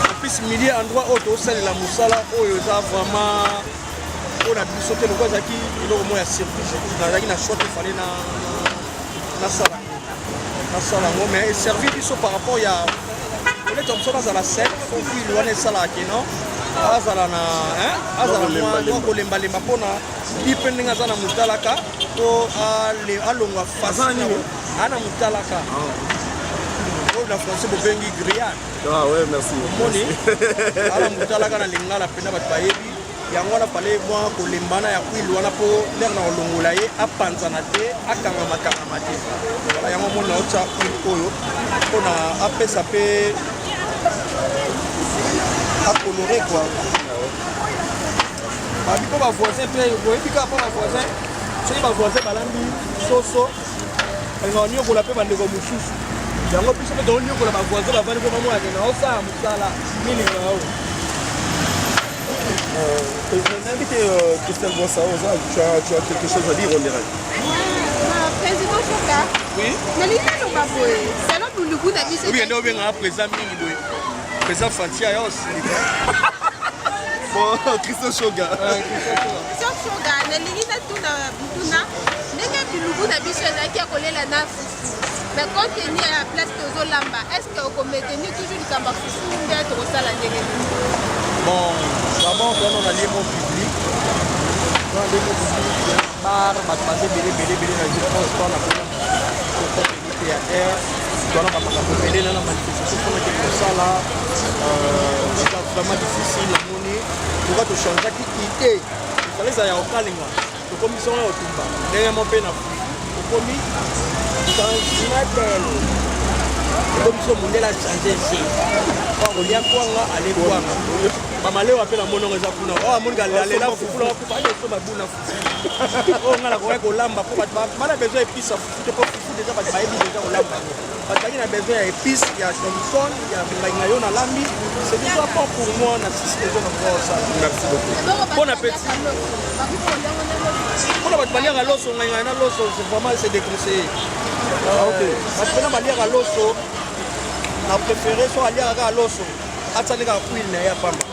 en plus midi endroit autre au sein de la musala où ils ont vraiment on a dû sauter le quoi qui il au moins circuit dans la choix il fallait na sala mais servi par rapport il y a les Thompson à la sec, faut qu'il y ait ça là qui non, azala na, azala moi kolemba lemba pona, depending azana mutalaka, to alonga fasani, ana mutalaka. Oh la français bobengi grillade. Ah ouais merci. Moni, ala mutalaka na lingala pena batbayebi, yango na pale moi kolembana ya kuilwana po lerna olongola ye apanzana te, akanga makanga te. Voilà yango mona ocha oyo, pona apesa pe à colorer quoi. Parce que voisin peut y pas voisin. Si ma voisin balambi soso, elle a pour la paix bande comme chou. Yango plus que dans pour la voisin la vendre comme moi na ça musala mini ngao. Invité Christelle Boissaoza, tu as quelque chose à dire, on dirait. Président Choka. Oui. Mais il est là, c'est là pour le coup d'habitude. Oui, il y a un président Mingi. Président Fantia aussi. Bon, Christian Shoga. Christian Shoga, na lingita tuna butuna. Ndenge bilugu na biso ezalaki ya kolela na fufu. Mais quand tu es à la place de Zolamba, est-ce que vous maintenez toujours le Kamba fufu ou bien tu as la négative? Bon, d'abord, on a les mots publics. On a les mots publics. Bar, Batmazé, Bélé, je pense qu'on a fait un théâtre. On a fait une manifestation pour ça là. C'est vraiment difficile à monnaie. Pour te changer qui est. Il fallait que ça aille au Kalinga. Le commission est au Tumba. Dernièrement, on a le commis. Commission mondiale a changé ici. On y a quoi là, allez voir. Mamalé appelle à mon nom, oh, mon gars, allez là, vous pouvez pas aller sur ma boule. Oh, on a la correcte au lamba. On a besoin d'épices. Tu peux déjà parce que déjà au lamba. Parce qu'il y a besoin d'épices, il y a Johnson, il y a Maïnayon à l'ami. C'est déjà pas pour moi, on a 6 déjà dans le ça. Merci beaucoup. Bon appétit. On a pas à l'osso, on a l'osso, c'est vraiment déconseillé. Ok. Parce que on a l'osso, on a préféré soit aller à l'osso. Attendez à Queen, il y a pas mal.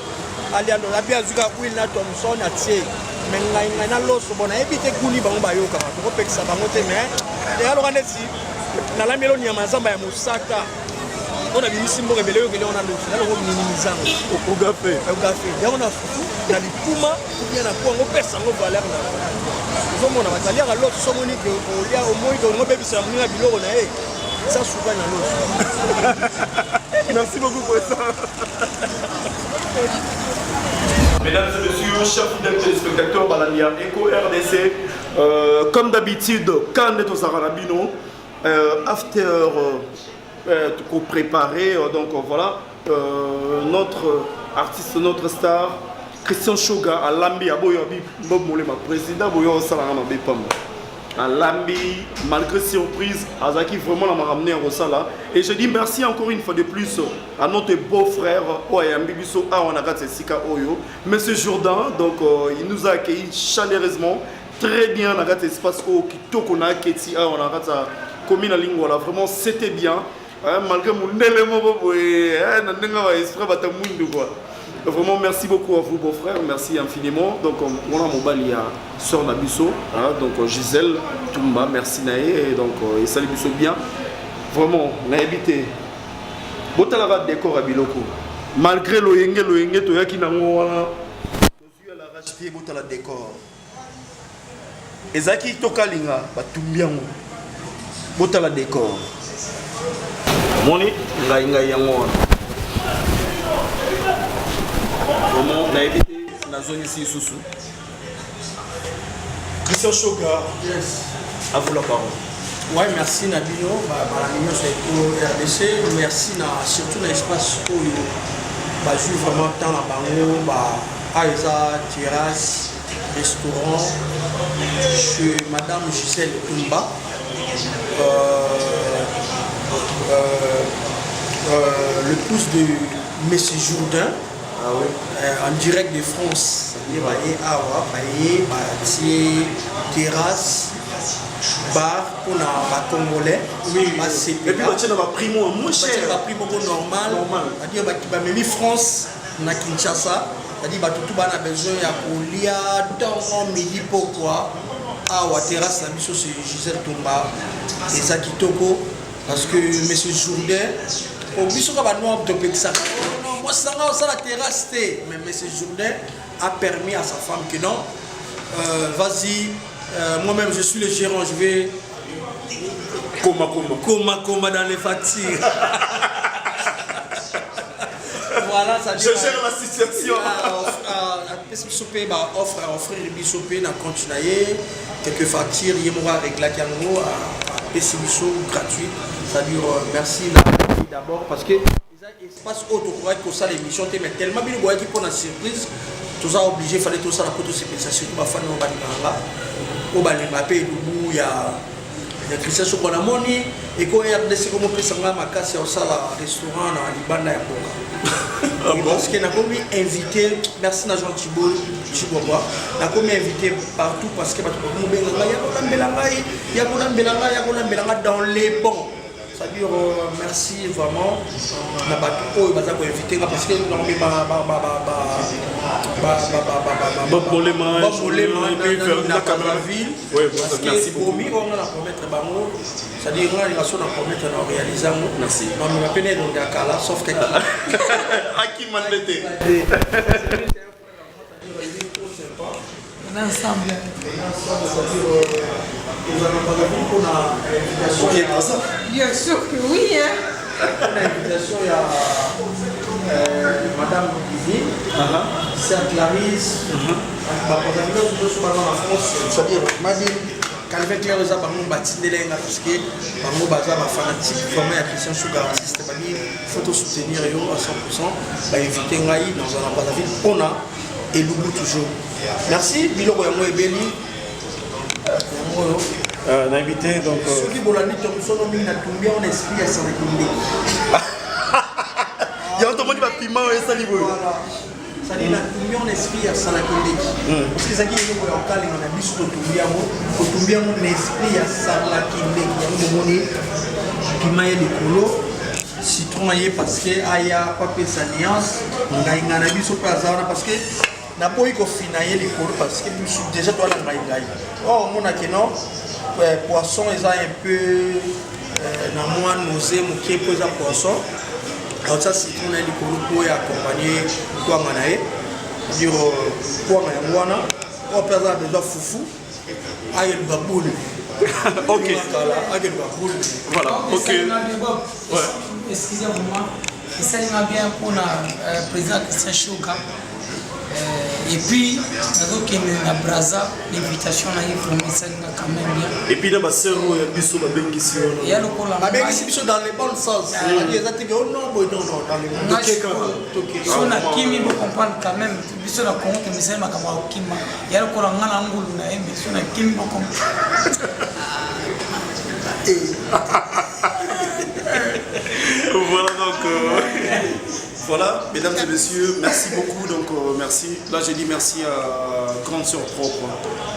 Aller à l'Abiazuka Queen, à Thompson, à Thier. Mais on a l'osso, on a évité Kouni, on va y aller. On peut que ça va monter, mais et alors on est ici. Na la meloni ya mazamba ya Mosaka on a mis simbo rebelle yo kele on a l'osso. Alors on minimise au café. Au café. Et on a na lipuma ou bien na kwa ngo pesa ngo valeur na. Zo mona batalia à l'osso so moni que o lia au moins que ngo bebisa muna biloko na e. Ça souvent na l'osso. Merci beaucoup pour ça. Mesdames et messieurs, chers fidèles téléspectateurs, Balamia Eco RDC, comme d'habitude, quand on est au Sarabino, after préparé, donc voilà, notre artiste, notre star, Christian Shoga, à Lambi, à Boyobi, Bob Molema, président Boyo Salana Bepam. À Lambi, malgré surprise, Azaki vraiment m'a ramené à Rosala. Et je dis merci encore une fois de plus à notre beau-frère, Oyambibiso, à Onagat Sika Oyo, Monsieur Jourdain. Donc il nous a accueillis chaleureusement, très bien, Nagat Espace O, Kitokona, Keti, à Onagat Commune Lingwala. Vraiment, c'était bien. Malgré mon élément, vraiment, merci beaucoup à vous, beau-frère. Merci infiniment. Donc, on a mon bal, il y a Sœur Nabiso, donc Gisèle Toumba, merci Naé. Et donc, il salut Bisso bien. Vraiment, on a évité. Botalara décor à Biloko. Malgré l'Oyenge, Toyaki Nangoa, la racheté Botala décor. Ezaki Tokalinga, Batumbiango. Botala décor. Moni, Ngaïnga Yangoa. Vraiment, on a évité la zone ici sous. Christian Shoga, yes. À vous la parole. Ouais, merci Nabino, la RDC, merci surtout l'espace où je joue vraiment dans la bango, Aïza, terrasse, restaurant, chez Madame Gisèle Toumba, le pouce de Monsieur Jourdain. Ah oui. En direct de France, terrasse, bar pour les Congolais. Oui. Et puis tu as pris moins cher. Tu as pris beaucoup normal. C'est-à-dire que même France, na Kinshasa, c'est-à-dire que tout le monde a besoin de lire dans midi pourquoi à la terrasse la mission c'est Gisèle Toumba et Zakitoko parce que Monsieur Jourdain au biso ka ba noir de ça. Moi ça la terrasse mais Monsieur Jourdain a permis à sa femme que non vas-y moi-même je suis le gérant je vais coma dans les factures. Voilà, ça je gère la situation. Offrir le bisopé dans continuer quelques factures il y aura régler cango à pessimisme gratuit. Ça dure merci d'abord parce que espace autre correct que ça l'émission mais tellement bien boire qui pour la surprise tout ça obligé fallait tout ça la photo spécialisation ba fan no balinganga au balinga pe dubu ya Christian Shoga moni et ko RDC comme pesa nga makasi au sala restaurant na libanda ya Boka. Parce que nakomi invité, merci na Jean Thibault, Chiboba. Nakomi invité partout parce que dans les bons. C'est-à-dire merci vraiment na bato baza ko invité parce que nous avons la ville. Oui, merci beaucoup. On a promettre bango, c'est-à-dire on a la chose à promettre à réaliser. Merci. On me rappelle donc Dakar sauf que Aki Mandete. On est ensemble. Nous allons pas qu'on a invitation. Bien sûr que oui, hein. On a invitation il y a Madame Vivi, Sœur Clarisse, c'est-à-dire Madine, Calvin Claire les a bango batindela parce que bango baza ba fanatique vraiment ya Christian Sugar artiste bani faut soutenir yo à 100%, ba inviter ngai dans un Brazzaville on a et Loubou toujours. Merci biloko yango ebeli. On a invité donc. Celui Bolani Thompson on a tombé en esprit à Sanakinde. Il y a un tomoni ba piment et ça niveau. Ça dit la tombé en esprit à Sanakinde. Parce que ça dit que on a on a mis sur tombé en esprit à Sanakinde. Il y a un moni piment et likolo citron aye parce que aya papier alliance ngai na biso pas parce que na boy ko finailler likolo parce que déjà toi la ngai. Oh mon akeno poisson ils ont un peu na moi nausée mon qui pose à poisson alors ça c'est on a les pour accompagner quoi nganae dire quoi ngwana on peut avoir déjà foufou aïe le baboule. Ok. Voilà. Ok. Excusez-moi. Ça m'a bien pour le président Christian Chouka. Et puis, il y a Brazza, l'invitation a été vraiment quand même bien. Et puis, il y a des sœurs qui sont dans les sens. Dans les bons sens. Il y a des gens qui ont dans les bons sens. Si on a Kimi, vous comprenez quand même. Si on a Congo, mais c'est ma camarade Kimi. Il y a le Coran à l'angle, mais si on a Kimi, vous comprenez. Voilà donc. Voilà, mesdames et messieurs, merci beaucoup. Donc, merci. Là, je dis merci à grande sœur propre,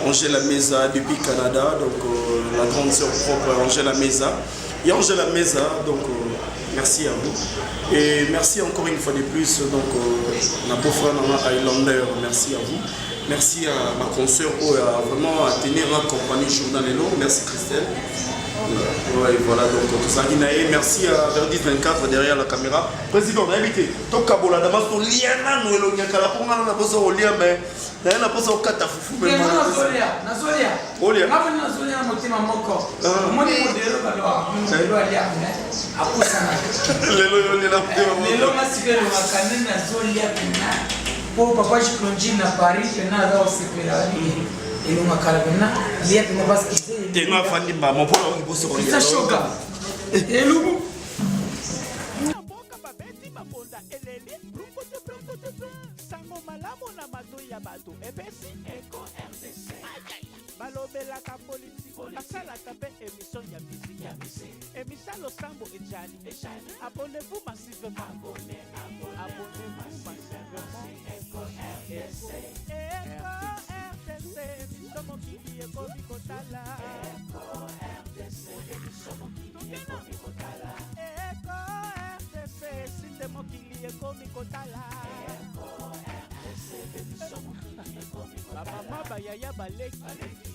Angela Meza, depuis Canada. Donc, la grande sœur propre, Angela Meza. Et Angela Meza, donc, merci à vous. Et merci encore une fois de plus. Donc, la pauvre Highlander, merci à vous. Merci à ma consoeur qui a vraiment tenu à compagnie journal et long. Merci Christelle. Ouais, voilà, donc tout ça. Merci à Verdi 24 derrière la caméra. Président, on a invité. Tokabola, d'abord, on lien là, nous, on a besoin de lien, mais on a besoin de kata foufou. On a besoin et nous avons carabina, il y a une base qui est une famille, mon polo, il faut se rendre. C'est choquant. Et nous, balobelaka politiki basalaka mpe émission ya musique ya musique émission losambo ejani abonnez-vous massivement abonnez-vous massivement RDC émission mokili ekomi kotala RDC site mokili ekomi kotala bamama bayaya baleki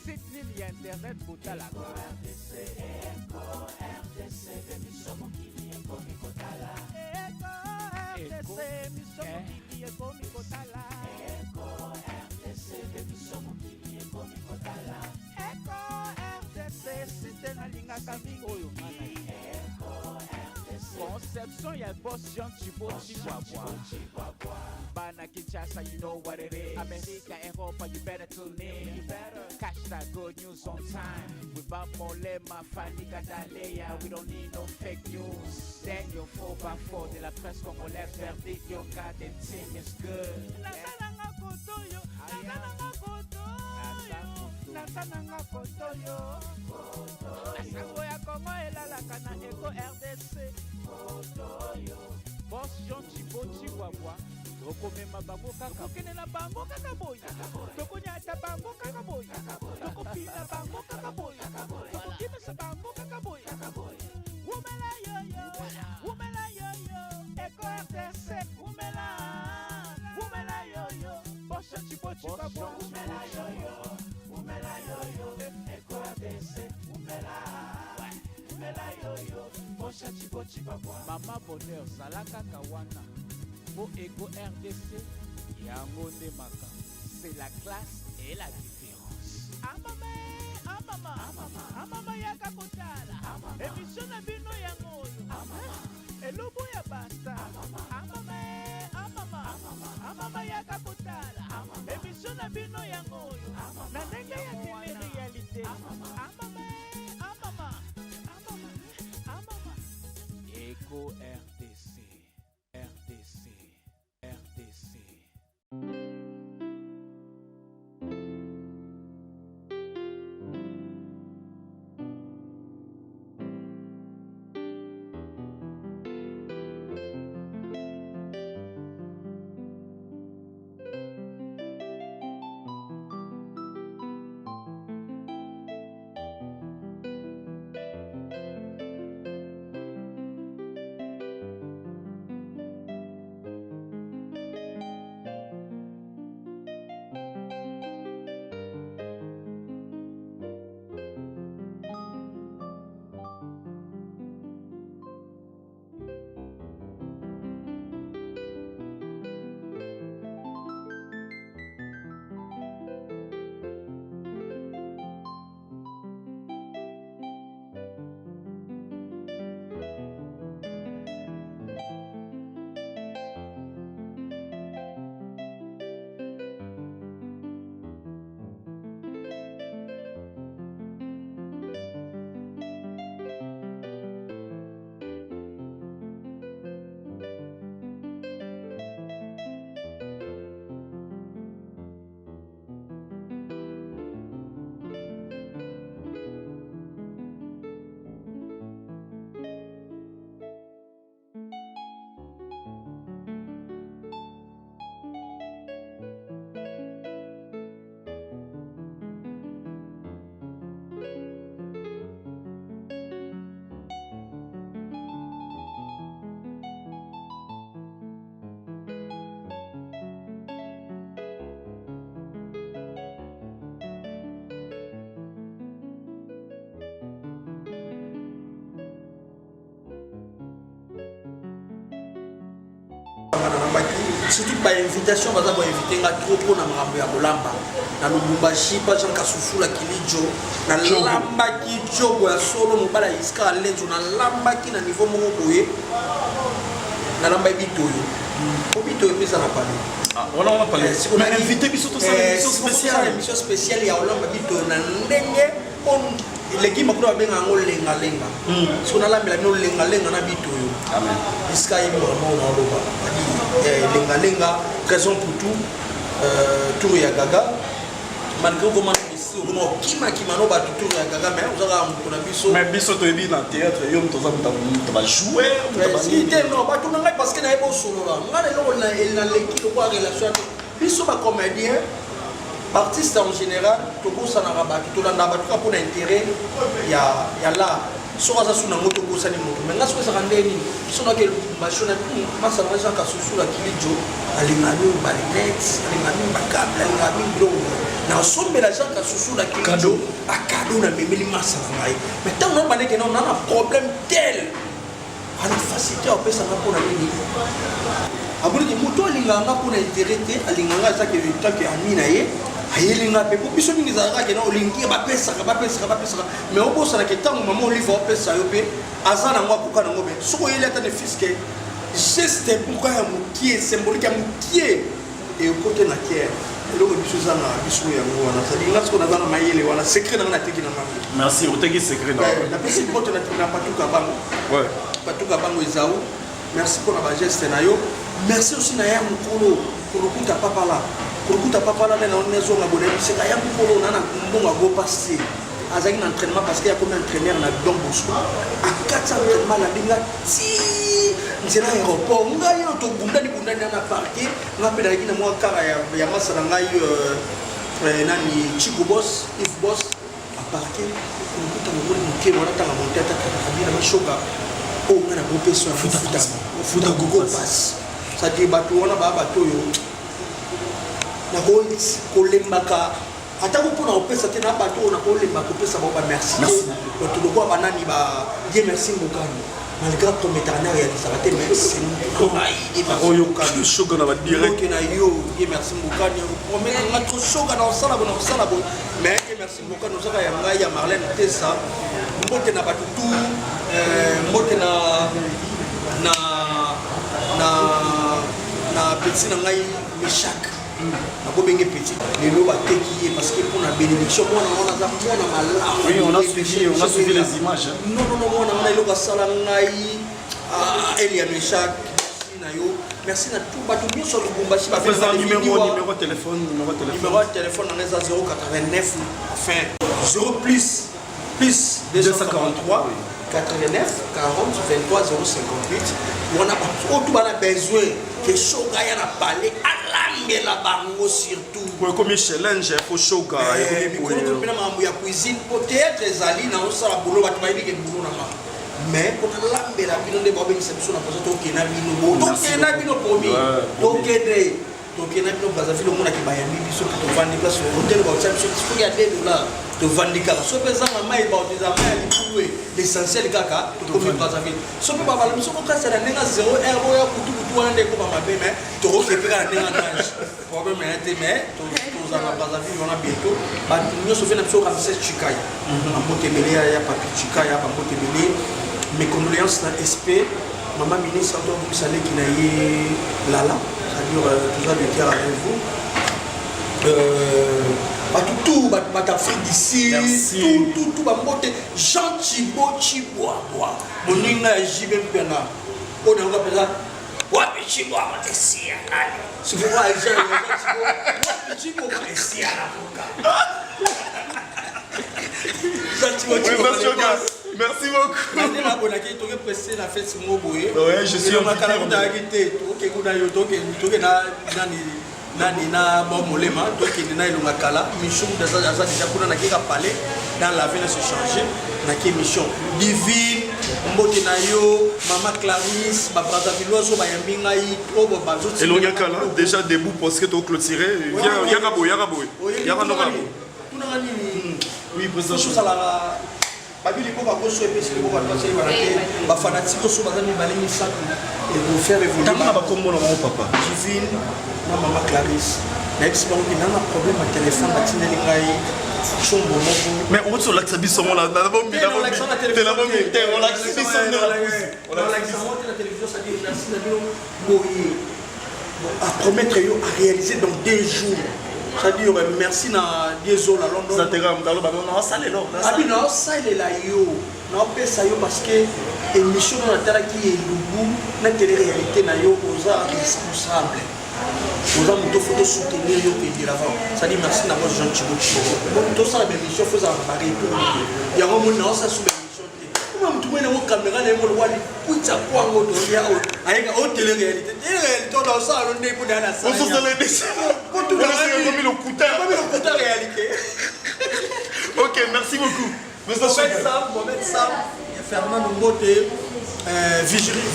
site nini ya internet botalaka site nalingaka mingi oyo conception ya boss Jean Thibault Chibwabwa Bana Kinshasa, you know what it is. America, Europa, you better tune in. You better catch that good news on time. Without Molema, Fanika Dalea, we don't need no fake news. Daniel 4x4 de la presse congolaise, verdict, your goddamn team is good. Nasananga kotoyo Asango ya Kongo elalaka na Eko RDC Boss Jean Thibaut Chihuahua. Tokomema bango kaka kene na bango kaka boy. Tokonyata bango kaka boy. Tokopina bango kaka boy. Tokokimesa bango kaka boy. Umela yo yo. Umela yo yo. Eko RTC. Umela. Umela yo yo. Bosha Thibaut Chihuahua. Umela yo yo. Umela yo yo. Eko RTC. Umela. Umela yo yo. Bosha Thibaut Chihuahua. Mama Bonheur Zalaka Kawana. Pour Ego RDC, Yango Maka. C'est la classe et la différence. Amama Yakakotala. Émission na bino yango. Elobo ya basta. Amama Yakakotala. Émission na bino yango. Na ndenge ya télé-réalité. Amama. Ego RDC. RDC. Surtout par invitation, parce qu'on invité un trop pour na marambo ya Bolamba. Na Lubumbashi, pas Jean Kassoussoula Kilijo. Na lamba ki jogo ya solo mobala iska lenzo na lamba ki na niveau moko boye. Na lamba bitoyo. Bitoyo pesa na parler. Ah, voilà, on va parler. Si on a invité biso to ça émission spéciale. Émission spéciale ya lamba bitoyo na ndenge on l'équipe makuru abenga ngo lenga lenga. Si on a la mela no lenga lenga na bitoyo. Amen. Iska yimo vraiment on loba. Lenga lenga raison pour tout tour ya gaga malgré comment ici comment kima no ba tour ya gaga mais on a on a biso mais biso to ebi na théâtre yo mto za ba jouer si te no ba tout ngai parce que na ebo solo la ngale lo na l'équipe quoi relation biso ba comédien artiste en général to bossa na rabat to la ba tout pour intérêt ya là soit ça sous moto pour ça ni moto mais là ce que ça rendait ni sont là que machine massa na Jean Kassoussoula Kilijo alingami balinex alingami bakable alingami blo na sombe la Jean Kassoussoula Kilijo a cadeau na memeli massa ngai mais tant non balé que non on a un problème tel à la facilité on peut ça pour la nini abuli ki moto alinganga pour intérêt alinganga ça que tant que amina ye ayelinga pe biso ningi zalaka ke na olingi bapesa mais obosa na ketango mama oliva opesa yo pe azana ngwa kuka na ngobe soko yele ata ne fiske geste pourquoi ya mukie symbolique ya mukie et côté na kier eloko biso zana biso ya ngwa na salinga soko na zana mayele wana secret na teki na mama merci oteki secret na pesi côté na patuka bango ouais patuka bango ezao merci pour la geste na yo merci aussi na ya mukolo kurukuta papa la kurukuta papa là na onezo na bonne c'est ka ya mukolo na mbonga go passer azaki na entraînement parce qu'il y a comme entraîneur na Don Bosco a 400 entraînement la binga ti nzela aéroport ngai yo tobundani na parke ngapelaki na mwa kara ya masala ngai nani Chico Boss If Boss aparke okuta mokoli moke wana tanga monte atakabina mashoka o nga na bopeso ya futa Google Pass c'est-à-dire bato wana baa bato oyo nakolembaka atako mpona kopesa te na bato oyo nakolembaka kopesa bao bamerci bato lokwa banani die merci mbokani malgré ton métane réalisera tes merci oyo shoga na ba direct na yo die merci mbokani promet nga trop shoga na sala bona sala bon mais die merci mbokani osaka ya ngai ya Marlène Tessa mbote na bato tout mbote na petit na ngai Meshak nakobenge petit lelo bateki parce que pour la bénédiction moi on a malamu oui on a suivi les images non moi on a eloko sala ngai Elia Meshak na yo merci na tout bato bien sur le Lubumbashi ba faire un numéro téléphone numéro téléphone on est à 089 enfin 0 plus 243 89 40 23 058 on a tout a besoin que shoga ya na parler alambela bango surtout pour comme challenge faut shoga pour na mambo ya cuisine peut-être ezali na osala boulot bat bayibi ke boulot na mama mais pour alambela bino nde ba bengisa biso na poso to kena bino to kena bino promis to kena bino Brazzaville mona ki bayambi biso to vandi place hotel ba tsa biso faut ya $2 to vandi kaka so pesa mama e ba utiza mali kuwe l'essentiel kaka to comme Brazzaville so pe ba bala biso ko kasa na nenga 0 euro ya kutu wana ndeko ba mabe mais to ko kepeka na nenga nage problème est mais to za na Brazzaville on a bientôt ba nyo so fena biso ka se chikaya ambotebele ya papi chikaya ba ambotebele mes condoléances na SP maman ministre to vous savez qui na ye lala c'est-à-dire tout ça de cœur avec vous tout Afrique d'ici tout bambote Jean Chibo Chiboa moninga jibe mpena on a pesa wapi Chibo amesia nani sipo wa Jean Chibo amesia na merci beaucoup. Ouais, je suis nani bon molema donc il na ilonga kala mission déjà kuna na kika parler dans la vie se changer na ki mission divine mbote na yo mama Clarisse ba Brazzaville so ba yambi ngai to ba bazo elonga kala déjà debout parce que to clôturer yaka boy tuna ngani oui président sala babili ko ba koso epesi ko ba passer ba fanatique so ba zami balingi sac et vous faire évoluer tanga ba kombo na mon papa divine na mama Clarisse next bank ina na problème à téléphone batineli ngai chombo moko mais on sur l'axe biso on la bombi on la télévision ça dit merci na bino boye à promettre yo à réaliser dans 2 jours c'est-à-dire merci na Diezola London ça te ram dans le ballon na sale non abino sale la yo na pesa yo parce que émission na tala qui est lubu na télé réalité na yo oza responsable oza muto photo soutenir yo que dire avant ça dit merci na moi Jean Chibo bon tout ça la émission faut ça pareil pour ya mo na ça sous émission comment mutu mena mo caméra na mo wali kucha kwa ngoto ya o ayeka o télé réalité on dans ça on est pour dans la salle on se les déchets pour tout comme le couteau réalité. OK, merci beaucoup. Mohamed Sam, Fernand Mbote,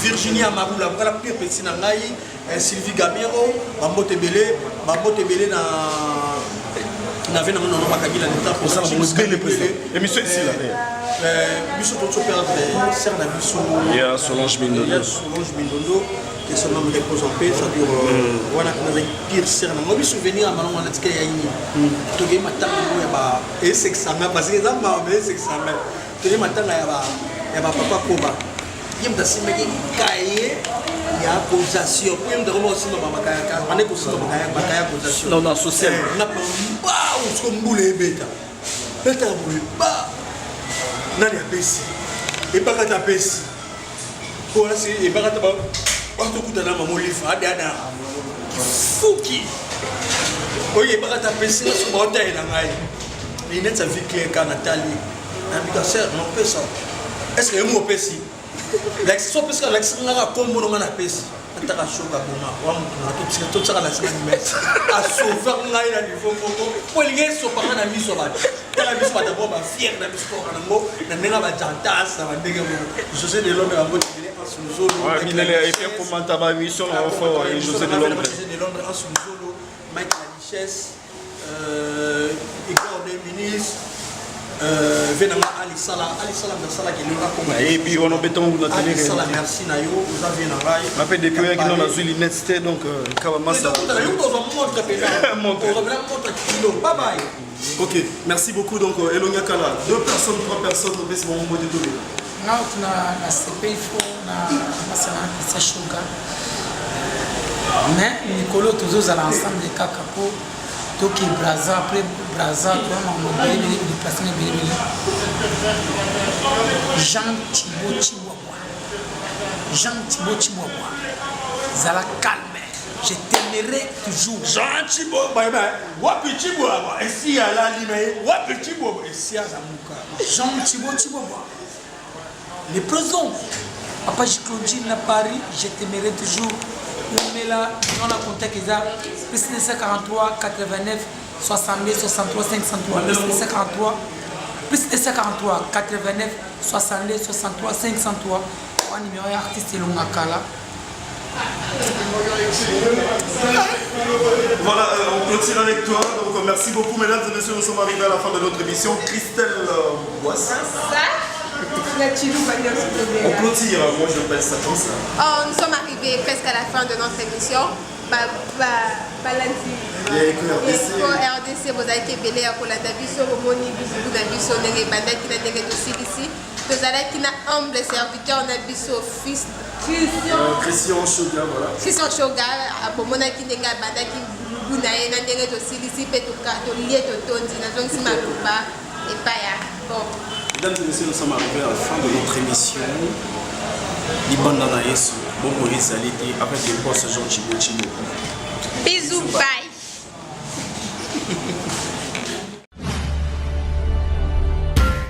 Virginie Amaboula, voilà plus petit na ngai, Sylvie Gamero, Mbote Belé na vena non makabila neta pour ça on se le président. Émission ici là. Biso to perdre Serna Biso. Il y a Solange Mindondo que son nom repose en paix, ça dure voilà na pire Serna. Moi souvenir à manon na tika ya ini. To ge matanga ya ba et sexanga parce que ça m'a mais sexanga. To ge matanga ya ba papa Koba. Yem da simeki kaye ya accusation. Pour yem da robo aussi no mama kaya. Ane ko sino bakaya accusation. Non social. Na ba o sko mbule beta. Beta mbule ba. Nani apesi. E baka ta pesi. Ko la si e baka ta ba. Wato kutana mama lifa ada. Fuki. Oye baka ta pesi na so ba ota ina ngai. Ni net sa vie claire ka Nathalie. Na bika sœur non pesa. Est-ce que mo pesi? L'accessoire parce que l'accessoire comme on a pèse. Ataka choka boma wa mutu na to tsaka na sima nimesa a sauver ngai na niveau moko po linge so pa na miso ba tala miso ba d'abord ba fier na miso na ngo na nenga ba jantas na ndenge mo José de Londres ba ngoti en sous-zone ouais minele et puis comment ba mission en fort José de Londres en sous-zone Mike la richesse Igor de ministre venanga Ali Sala na sala qui nous a et puis on a béton na Ali Sala merci na yo vous avez na rai ma fait depuis qui dans la zone l'inette donc kabama ça bye bye. Ok, merci beaucoup. Donc, Elonia Kala, 2 personnes, 3 personnes, on va se voir au mot de tout. Non, tu as la CPFO, na Shoga. Mais Nicolo, tous à l'ensemble des Kakapo, Toki Braza, après Braza, tu as un déplacement de Jean Thibaut Chihuahua. Jean Thibaut Chihuahua. Zala calme. Je t'aimerai toujours. Jean Thibaut, bye bye. Wapi Chihuahua, ici à la limite. Wapi Chihuahua, ici à Zamuka. Jean Thibaut Chihuahua. Les présents. Papa Jiclodine à Paris, je t'aimerai toujours. On là, on a contact ils a plus 43 89 62 63 503 plus 43 plus 43 89 62 63 503 on numéro artiste Longakala. Voilà, on continue avec toi. Donc, merci beaucoup, mesdames et messieurs. Nous sommes arrivés à la fin de notre émission. Christelle Boisse. On clôture, moi je m'appelle ça comme ça. Oh, nous sommes arrivés presque à la fin de notre émission. Balanti. RDC, vous avez été belé à Kolanda Biso, Romoni, Bisou, Nabiso, Nere Bandaki, Nere Dossi. Nous allons être humble serviteur, Nabiso, fils Christian Shoga, voilà. Christian Shoga, Abomonaki, Nere Bandaki, Bounaye, Nere Dossi, Petoka, Tolié, Totondi, Nazon Simaluba, et Paya. Bon. Mesdames et messieurs, nous sommes arrivés à la fin de notre émission. Libandana Yesu, bon Maurice Aliti, avec le boss Jean Chibo. Bisous, bye.